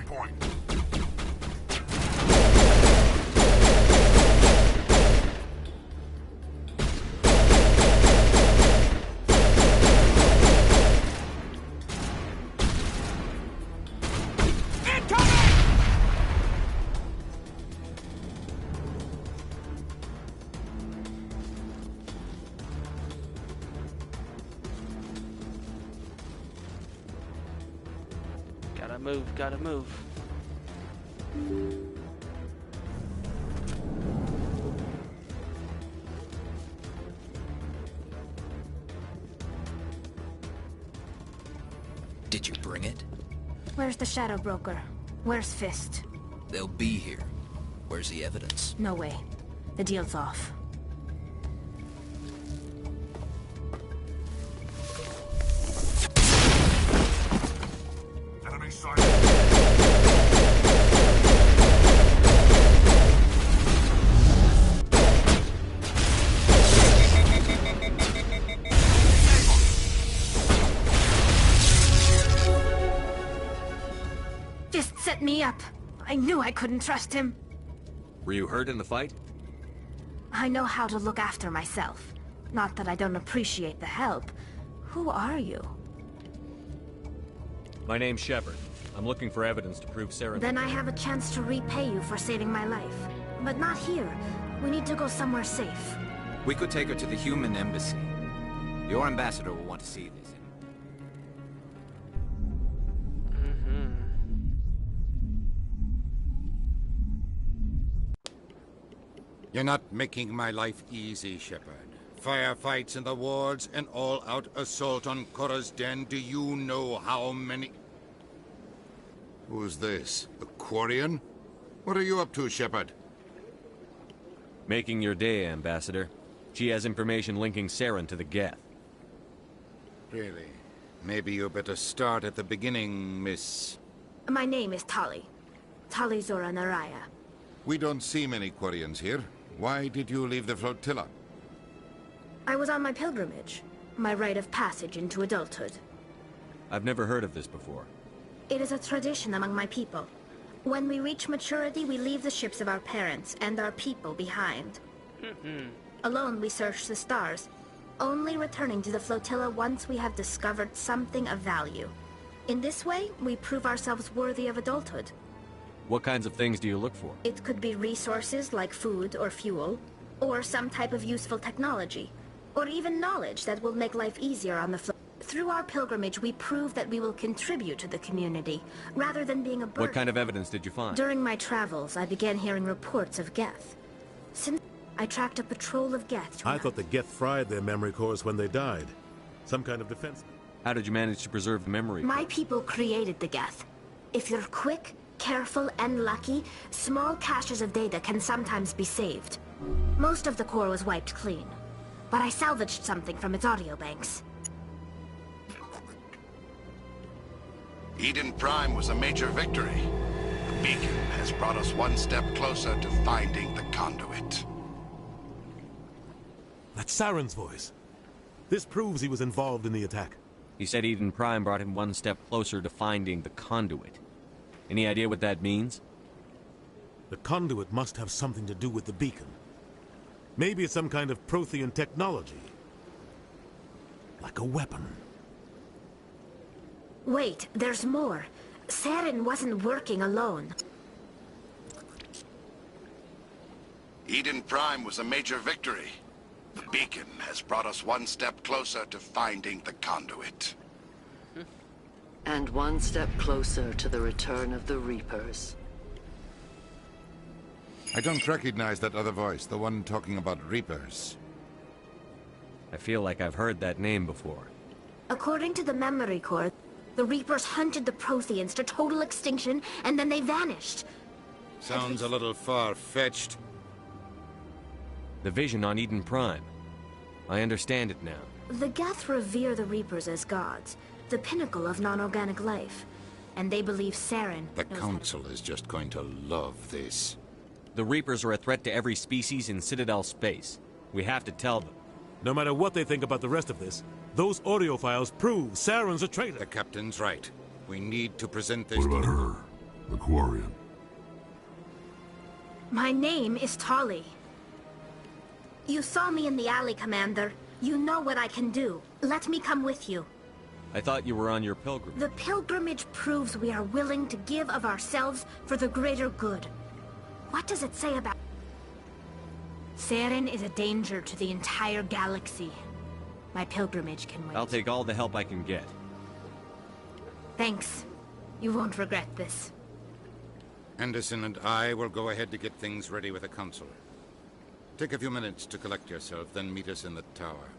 Gotta move. Did you bring it? Where's the Shadow Broker? Where's Fist? They'll be here. Where's the evidence? No way. The deal's off. Enemy sighted. Fist set me up. I knew I couldn't trust him. Were you hurt in the fight? I know how to look after myself. Not that I don't appreciate the help. Who are you? My name's Shepard. I'm looking for evidence to prove Sarah... Then I have a chance to repay you for saving my life. But not here. We need to go somewhere safe. We could take her to the human embassy. Your ambassador will want to see this. You're not making my life easy, Shepard. Firefights in the wards, an all-out assault on Korra's den. Do you know how many... Who's this? A Quarian? What are you up to, Shepard? Making your day, Ambassador. She has information linking Saren to the Geth. Really? Maybe you better start at the beginning, Miss... My name is Tali. Tali Zora Naraya. We don't see many Quarians here. Why did you leave the flotilla? I was on my pilgrimage. My rite of passage into adulthood. I've never heard of this before. It is a tradition among my people. When we reach maturity, we leave the ships of our parents and our people behind. Alone, we search the stars, only returning to the flotilla once we have discovered something of value. In this way, we prove ourselves worthy of adulthood. What kinds of things do you look for? It could be resources like food or fuel, or some type of useful technology, or even knowledge that will make life easier on the floor. Through our pilgrimage, we prove that we will contribute to the community, rather than being a burden. What kind of evidence did you find? During my travels, I began hearing reports of Geth. Since I tracked a patrol of Geth to... I thought the Geth fried their memory cores when they died. Some kind of defense. How did you manage to preserve the memory? My people created the Geth. If you're quick, careful, and lucky, small caches of data can sometimes be saved. Most of the core was wiped clean, but I salvaged something from its audio banks. Eden Prime was a major victory. The beacon has brought us one step closer to finding the conduit. That's Saren's voice. This proves he was involved in the attack. He said Eden Prime brought him one step closer to finding the conduit. Any idea what that means? The conduit must have something to do with the beacon. Maybe it's some kind of Prothean technology. Like a weapon. Wait, there's more. Saren wasn't working alone. Eden Prime was a major victory. The beacon has brought us one step closer to finding the conduit. And one step closer to the return of the Reapers. I don't recognize that other voice, the one talking about Reapers. I feel like I've heard that name before. According to the memory core, the Reapers hunted the Protheans to total extinction, and then they vanished. Sounds a little far-fetched. The vision on Eden Prime. I understand it now. The Geth revere the Reapers as gods, the pinnacle of non-organic life. And they believe Saren The Council is just going to love this. The Reapers are a threat to every species in Citadel space. We have to tell them. No matter what they think about the rest of this, those audio files prove Saren's a traitor. The Captain's right. We need to present this What about to her? The Quarian. My name is Tali. You saw me in the alley, Commander. You know what I can do. Let me come with you. I thought you were on your pilgrimage. The pilgrimage proves we are willing to give of ourselves for the greater good. What does it say about... Saren is a danger to the entire galaxy. My pilgrimage can wait. I'll take all the help I can get. Thanks. You won't regret this. Anderson and I will go ahead to get things ready with the Council. Take a few minutes to collect yourself, then meet us in the tower.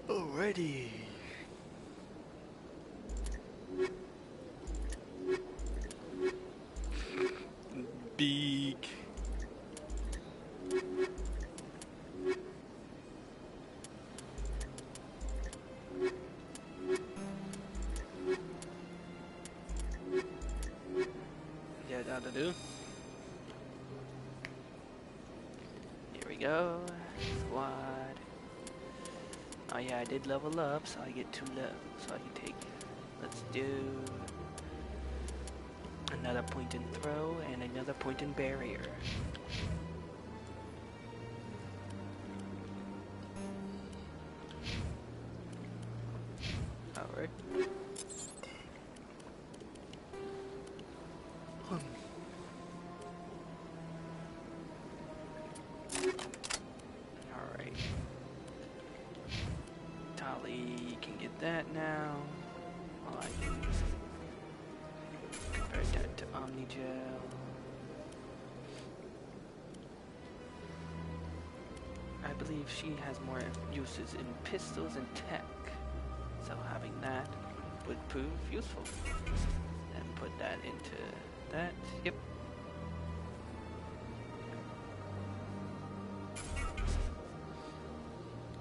Alrighty. Beak. Yeah, down to do. Here we go. Squad. Oh yeah, I did level up, so I get 2 levels, so I can take. Let's do another point and throw and another point and barrier. Alright. Alright. Tali can get that now. I can convert that to Omnigel. I believe she has more uses in pistols and tech, so having that would prove useful. And put that into that. Yep.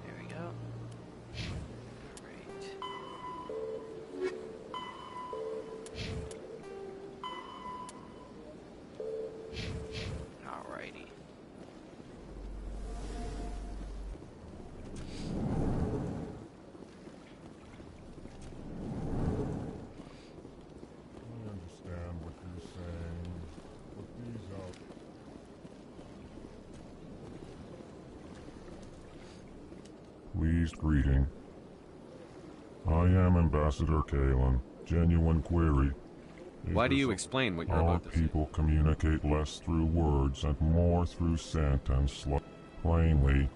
There we go. Alrighty. I understand what you're saying. Put these out. Pleased greeting. I am Ambassador Kalen. Genuine query. Why do you explain what you're about to say? Our people communicate less through words and more through scent and plainly,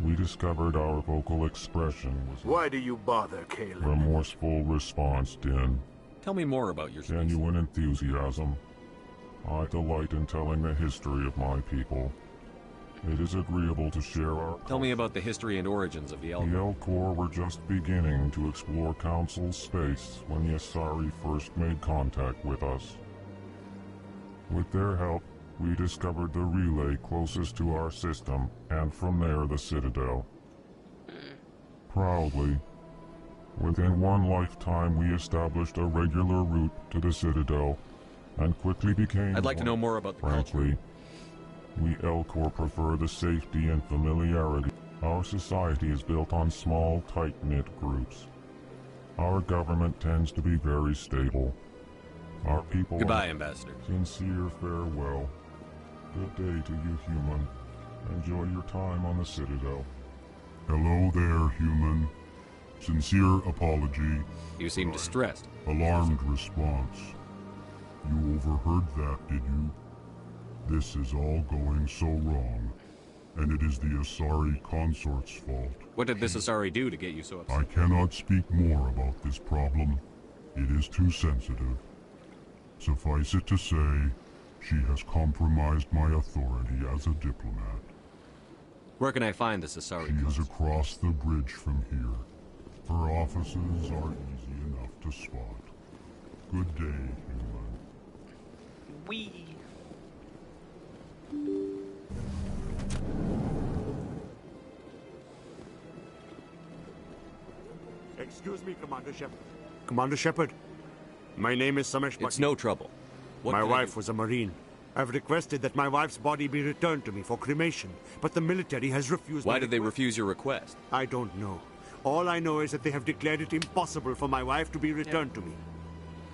we discovered our vocal expression was Why do you bother, Caleb? remorseful response, Din. Tell me more about your Genuine enthusiasm. I delight in telling the history of my people. It is agreeable to share our... Tell me about the history and origins of the The Elcor. Elcor were just beginning to explore Council space when the Asari first made contact with us. With their help, we discovered the relay closest to our system, and from there the Citadel. Proudly, within one lifetime we established a regular route to the Citadel, and quickly became... I'd like to know more about the culture. Frankly, we Elcor prefer the safety and familiarity. Our society is built on small, tight-knit groups. Our government tends to be very stable. Our people... Goodbye, Ambassador. Sincere farewell. Good day to you, human. Enjoy your time on the Citadel. Hello there, human. Sincere apology. You seem distressed. Alarmed response. You overheard that, did you? This is all going so wrong, and it is the Asari consort's fault. What did this Asari do to get you so upset? I cannot speak more about this problem. It is too sensitive. Suffice it to say, she has compromised my authority as a diplomat. Where can I find this Asari? She is across the bridge from here. Her offices are easy enough to spot. Good day, human. Wee. Excuse me, Commander Shepard. Commander Shepard, my name is Samesh Bhatia. It's no trouble. What my can I wife do? was a Marine. I've requested that my wife's body be returned to me for cremation, but the military has refused. Why did they refuse your request? I don't know. All I know is that they have declared it impossible for my wife to be returned to me.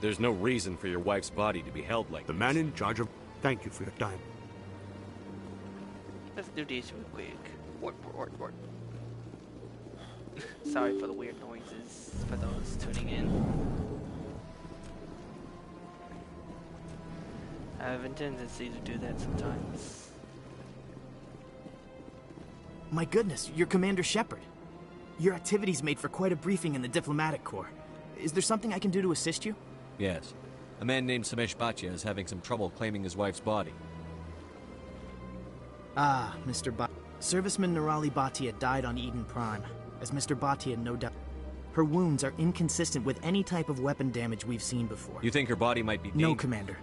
There's no reason for your wife's body to be held like The man in charge of... Thank you for your time. Let's do this real quick. What? Sorry for the weird noises for those tuning in. I have a tendency to do that sometimes. My goodness, you're Commander Shepard. Your activities made for quite a briefing in the Diplomatic Corps. Is there something I can do to assist you? Yes. A man named Samesh Bhatia is having some trouble claiming his wife's body. Ah, Mr. Serviceman Nirali Bhatia died on Eden Prime, as Mr. Bhatia no doubt... Her wounds are inconsistent with any type of weapon damage we've seen before. You think her body might be No, Commander.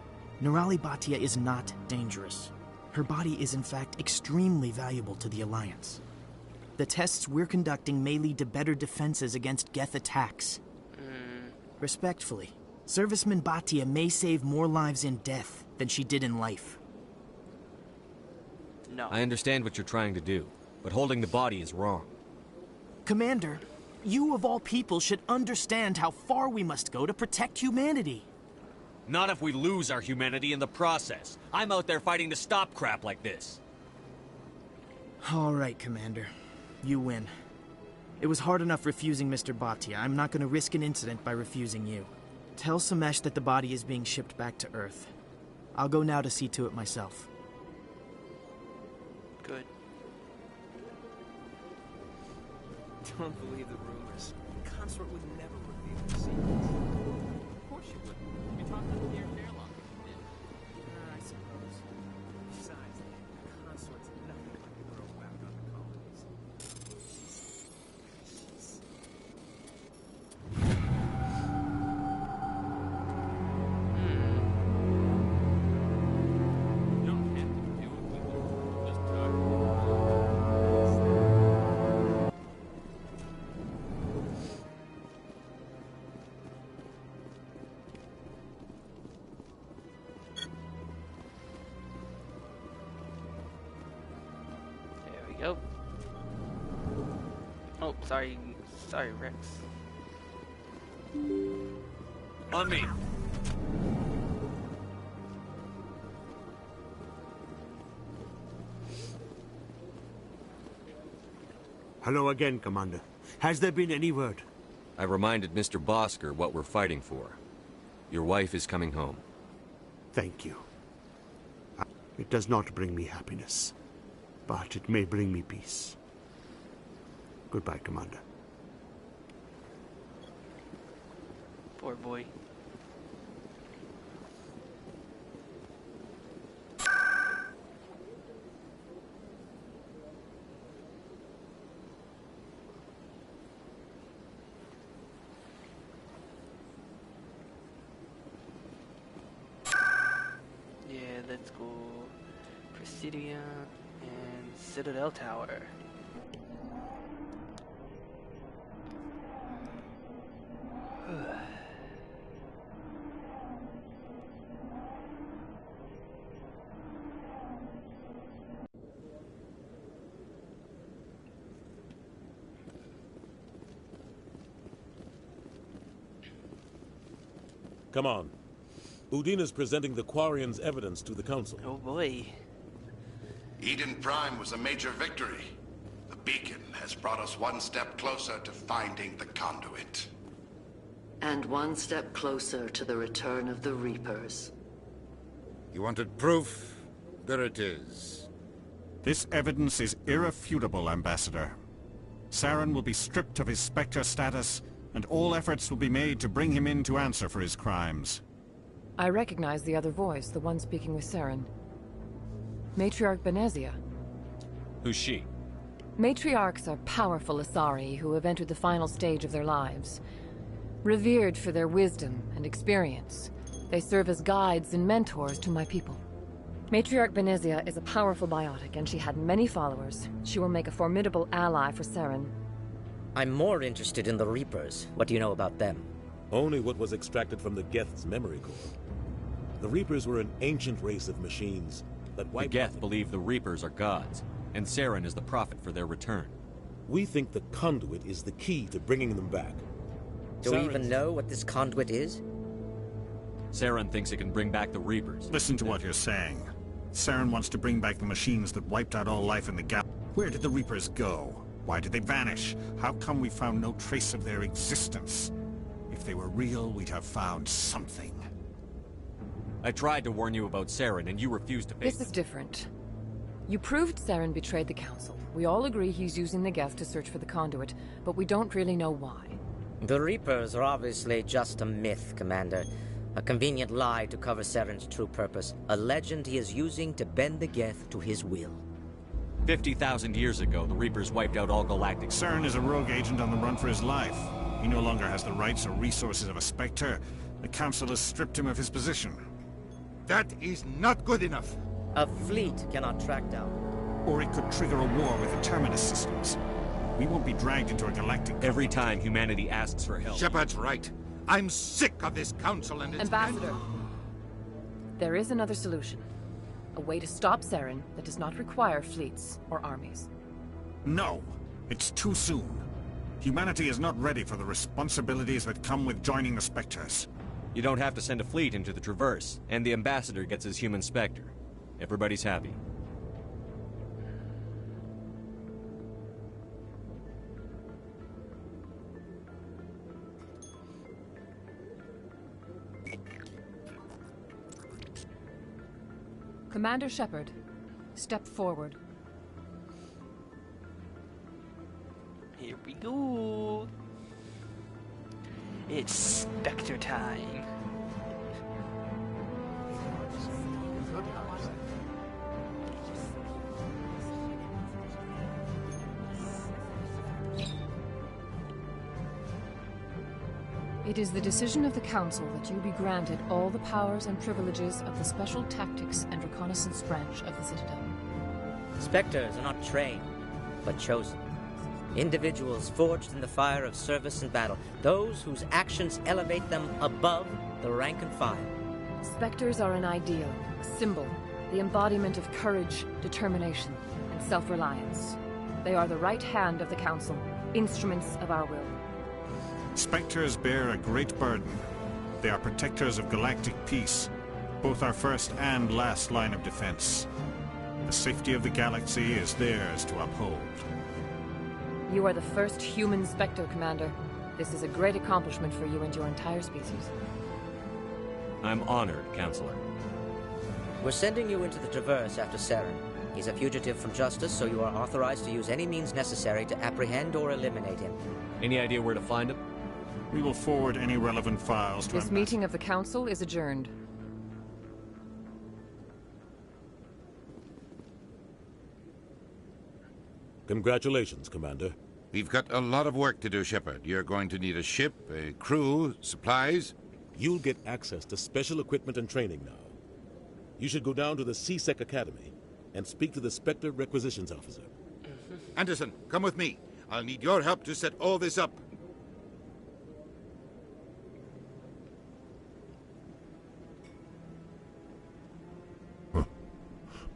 Nirali Bhatia is not dangerous. Her body is in fact extremely valuable to the Alliance. The tests we're conducting may lead to better defenses against Geth attacks. Respectfully, Serviceman Bhatia may save more lives in death than she did in life. No. I understand what you're trying to do, but holding the body is wrong. Commander, you of all people should understand how far we must go to protect humanity. Not if we lose our humanity in the process. I'm out there fighting to stop crap like this. All right, Commander. You win. It was hard enough refusing Mr. Bhatia. I'm not going to risk an incident by refusing you. Tell Samesh that the body is being shipped back to Earth. I'll go now to see to it myself. Good. Don't believe the rumors. The consort would never reveal the secrets. Of course you wouldn't. You talked to the airlock if you did. I suppose. Besides, the consort's nothing like the girl whacked on the colonies. You don't have to do it with them. Just talk. There we go. Oh, sorry, Rex. On me. Hello again, Commander. Has there been any word? I reminded Mr. Bosker what we're fighting for. Your wife is coming home. Thank you. It does not bring me happiness, but it may bring me peace. Goodbye, Commander. Poor boy. Yeah, let's go Presidia and Citadel Tower. Come on. Udine is presenting the Quarians' evidence to the Council. Oh boy. Eden Prime was a major victory. The beacon has brought us one step closer to finding the conduit. And one step closer to the return of the Reapers. You wanted proof? there it is. This evidence is irrefutable, Ambassador. Saren will be stripped of his Spectre status, and all efforts will be made to bring him in to answer for his crimes. I recognize the other voice, the one speaking with Saren. Matriarch Benezia. Who's she? Matriarchs are powerful Asari who have entered the final stage of their lives. Revered for their wisdom and experience, they serve as guides and mentors to my people. Matriarch Benezia is a powerful biotic, and she had many followers. She will make a formidable ally for Saren. I'm more interested in the Reapers. What do you know about them? Only what was extracted from the Geth's memory core. The Reapers were an ancient race of machines that wiped The Geth believe the Reapers are gods, and Saren is the prophet for their return. We think the conduit is the key to bringing them back. Do we even know what this conduit is? Saren thinks it can bring back the Reapers. Listen to what you're saying. Saren wants to bring back the machines that wiped out all life in the galaxy. Where did the Reapers go? Why did they vanish? How come we found no trace of their existence? If they were real, we'd have found something. I tried to warn you about Saren, and you refused to face This is different. You proved Saren betrayed the Council. We all agree he's using the Geth to search for the conduit, but we don't really know why. The Reapers are obviously just a myth, Commander. A convenient lie to cover Saren's true purpose. A legend he is using to bend the Geth to his will. 50,000 years ago, the Reapers wiped out all galactic... Saren is a rogue agent on the run for his life. He no longer has the rights or resources of a Spectre. The Council has stripped him of his position. That is not good enough. A fleet cannot track down. Or it could trigger a war with the Terminus systems. We won't be dragged into a galactic... Every time humanity asks for help... Shepard's right. I'm sick of this council and its... Ambassador, there is another solution. A way to stop Saren that does not require fleets or armies. No, it's too soon. Humanity is not ready for the responsibilities that come with joining the Spectres. You don't have to send a fleet into the Traverse, and the Ambassador gets his human Spectre. Everybody's happy. Commander Shepard, step forward. Here we go. It's Spectre time. It is the decision of the Council that you be granted all the powers and privileges of the Special Tactics and Reconnaissance Branch of the Citadel. Spectres are not trained, but chosen. Individuals forged in the fire of service and battle. Those whose actions elevate them above the rank and file. Spectres are an ideal, a symbol, the embodiment of courage, determination, and self-reliance. They are the right hand of the Council, instruments of our will. Spectres bear a great burden. They are protectors of galactic peace, both our first and last line of defense. The safety of the galaxy is theirs to uphold. You are the first human Spectre, Commander. This is a great accomplishment for you and your entire species. I'm honored, Counselor. We're sending you into the Traverse after Saren. He's a fugitive from justice, so you are authorized to use any means necessary to apprehend or eliminate him. Any idea where to find him? We will forward any relevant files to This meeting of the Council is adjourned. Congratulations, Commander. We've got a lot of work to do, Shepard. You're going to need a ship, a crew, supplies. You'll get access to special equipment and training now. You should go down to the C-Sec Academy and speak to the Spectre Requisitions Officer. Anderson, come with me. I'll need your help to set all this up.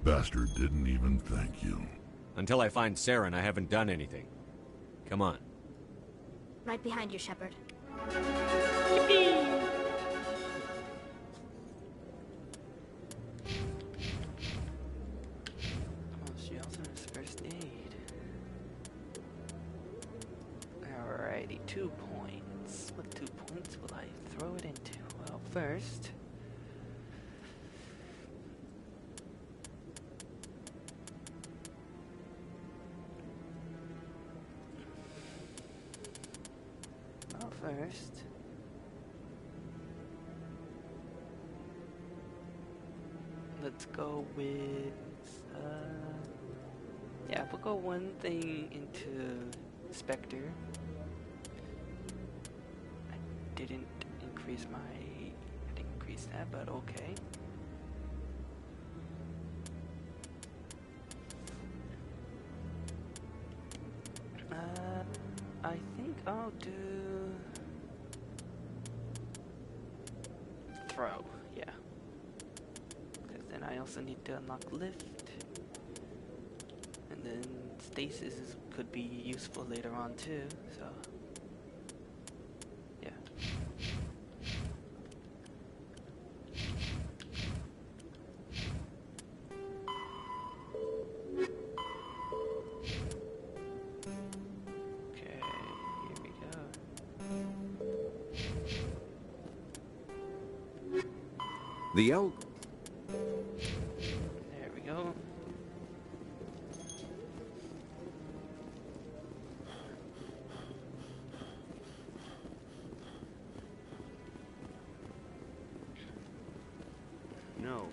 Bastard didn't even thank you. Until I find Saren, I haven't done anything. Come on. Right behind you, Shepard. Yippee! Oh, she also has first aid. Alrighty, 2 points. What 2 points will I throw it into? Well, first... first. Let's go with, yeah, we'll go one thing into Spectre. I didn't increase that, but okay. I think I'll do throw, yeah. Because then I also need to unlock lift. And then stasis could be useful later on too, so yeah. Okay, here we go. The elk. There we go. No.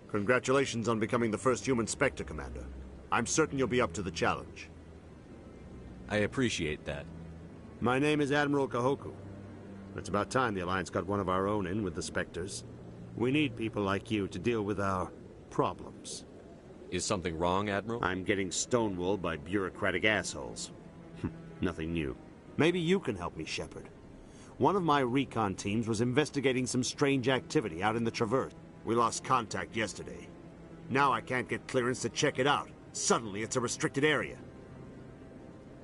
Congratulations on becoming the first human Spectre, Commander. I'm certain you'll be up to the challenge. I appreciate that. My name is Admiral Kahoku. It's about time the Alliance got one of our own in with the Spectres. We need people like you to deal with our problems. Is something wrong, Admiral? I'm getting stonewalled by bureaucratic assholes. Nothing new. Maybe you can help me, Shepard. One of my recon teams was investigating some strange activity out in the Traverse. We lost contact yesterday. Now I can't get clearance to check it out. Suddenly it's a restricted area.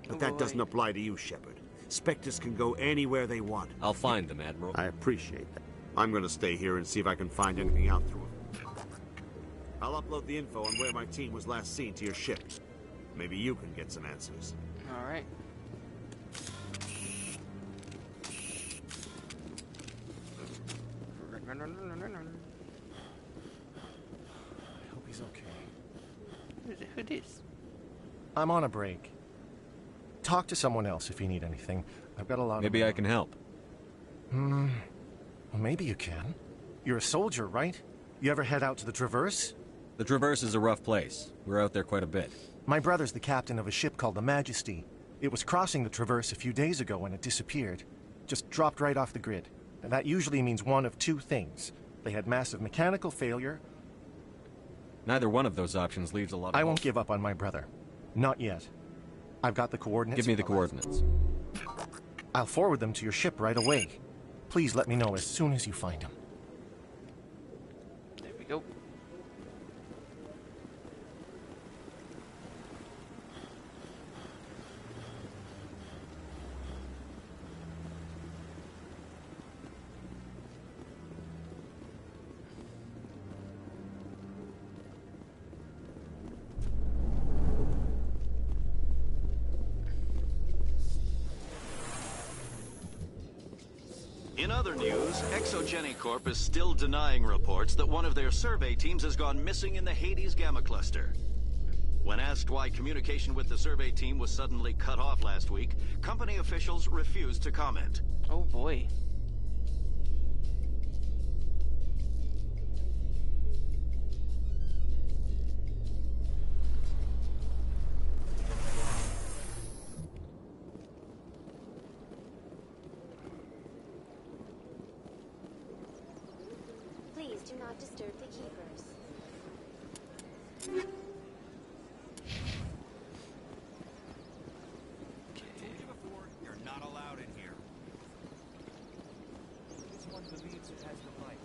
But that doesn't apply to you, Shepard. Spectres can go anywhere they want. I'll find them, Admiral. I appreciate that. I'm gonna stay here and see if I can find anything out through them. I'll upload the info on where my team was last seen to your ship. Maybe you can get some answers. Alright. I hope he's okay. Who this? I'm on a break. Talk to someone else if you need anything. I've got a lot Maybe I can help. Well, maybe you can. You're a soldier, right? You ever head out to the Traverse? The Traverse is a rough place. We're out there quite a bit. My brother's the captain of a ship called the Majesty. It was crossing the Traverse a few days ago when it disappeared. Just dropped right off the grid. And that usually means one of two things. They had massive mechanical failure. Neither one of those options leaves a lot of I won't give up on my brother. Not yet. I've got the coordinates. Give me the coordinates. I'll forward them to your ship right away. Please let me know as soon as you find him. There we go. In other news, Exogeny Corp is still denying reports that one of their survey teams has gone missing in the Hades Gamma Cluster. When asked why communication with the survey team was suddenly cut off last week, company officials refused to comment. Oh boy. Please do not disturb the keepers. You're not allowed in here. This one believes it has the light.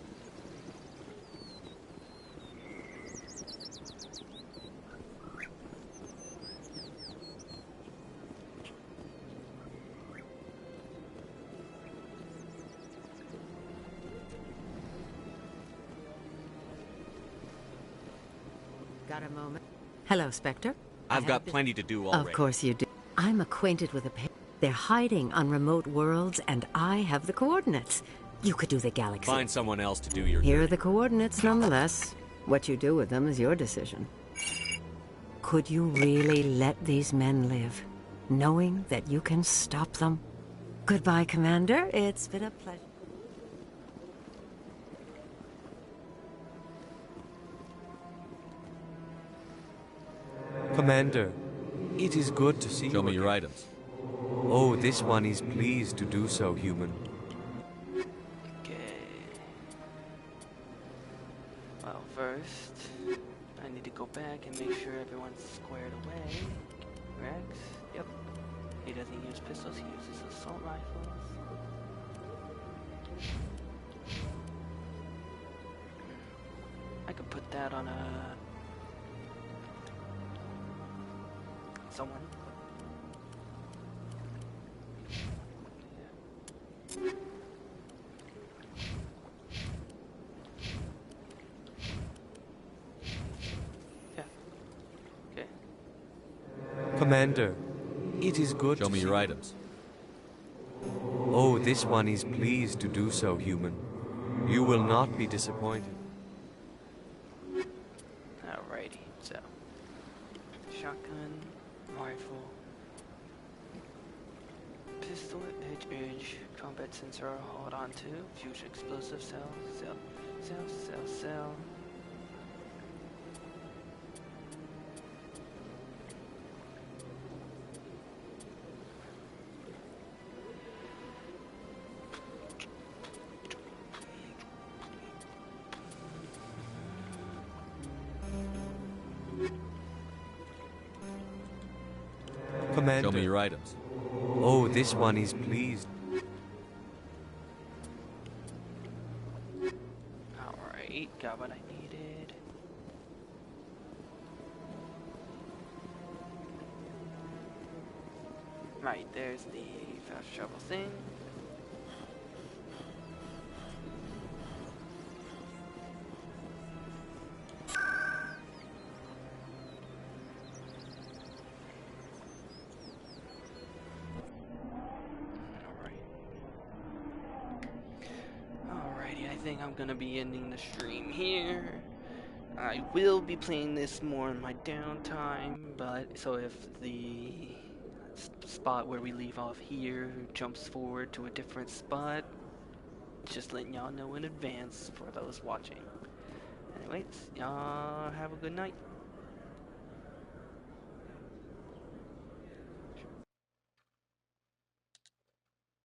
Got a moment? Hello, Spectre. I've got plenty to do already. Of course you do. I'm acquainted with a pair. They're hiding on remote worlds, and I have the coordinates. You could do the galaxy. Find someone else to do your Here are dirty. the coordinates, nonetheless. What you do with them is your decision. Could you really let these men live, knowing that you can stop them? Goodbye, Commander. It's been a pleasure. Commander, it is good to see you. Show me your items. Oh, this one is pleased to do so, human. Okay. Well, first, I need to go back and make sure everyone's squared away. Rex, yep. He doesn't use pistols, he uses assault rifles. I could put that on a... someone. Yeah. Okay. Commander, it is good Show to me see your you. items. Oh, this one is pleased to do so, human. You will not be disappointed. Alrighty, so shotgun, rifle, pistol, edge, combat sensor, hold on to, fusion explosive, cell. Commander. Show me your items. Oh, this one is pleased. Alright, got what I needed. Right, there's the fast travel thing. Alrighty, I think I'm gonna be ending the stream here. I will be playing this more in my downtime, but so if the spot where we leave off here jumps forward to a different spot, just letting y'all know in advance for those watching. Anyways, y'all have a good night.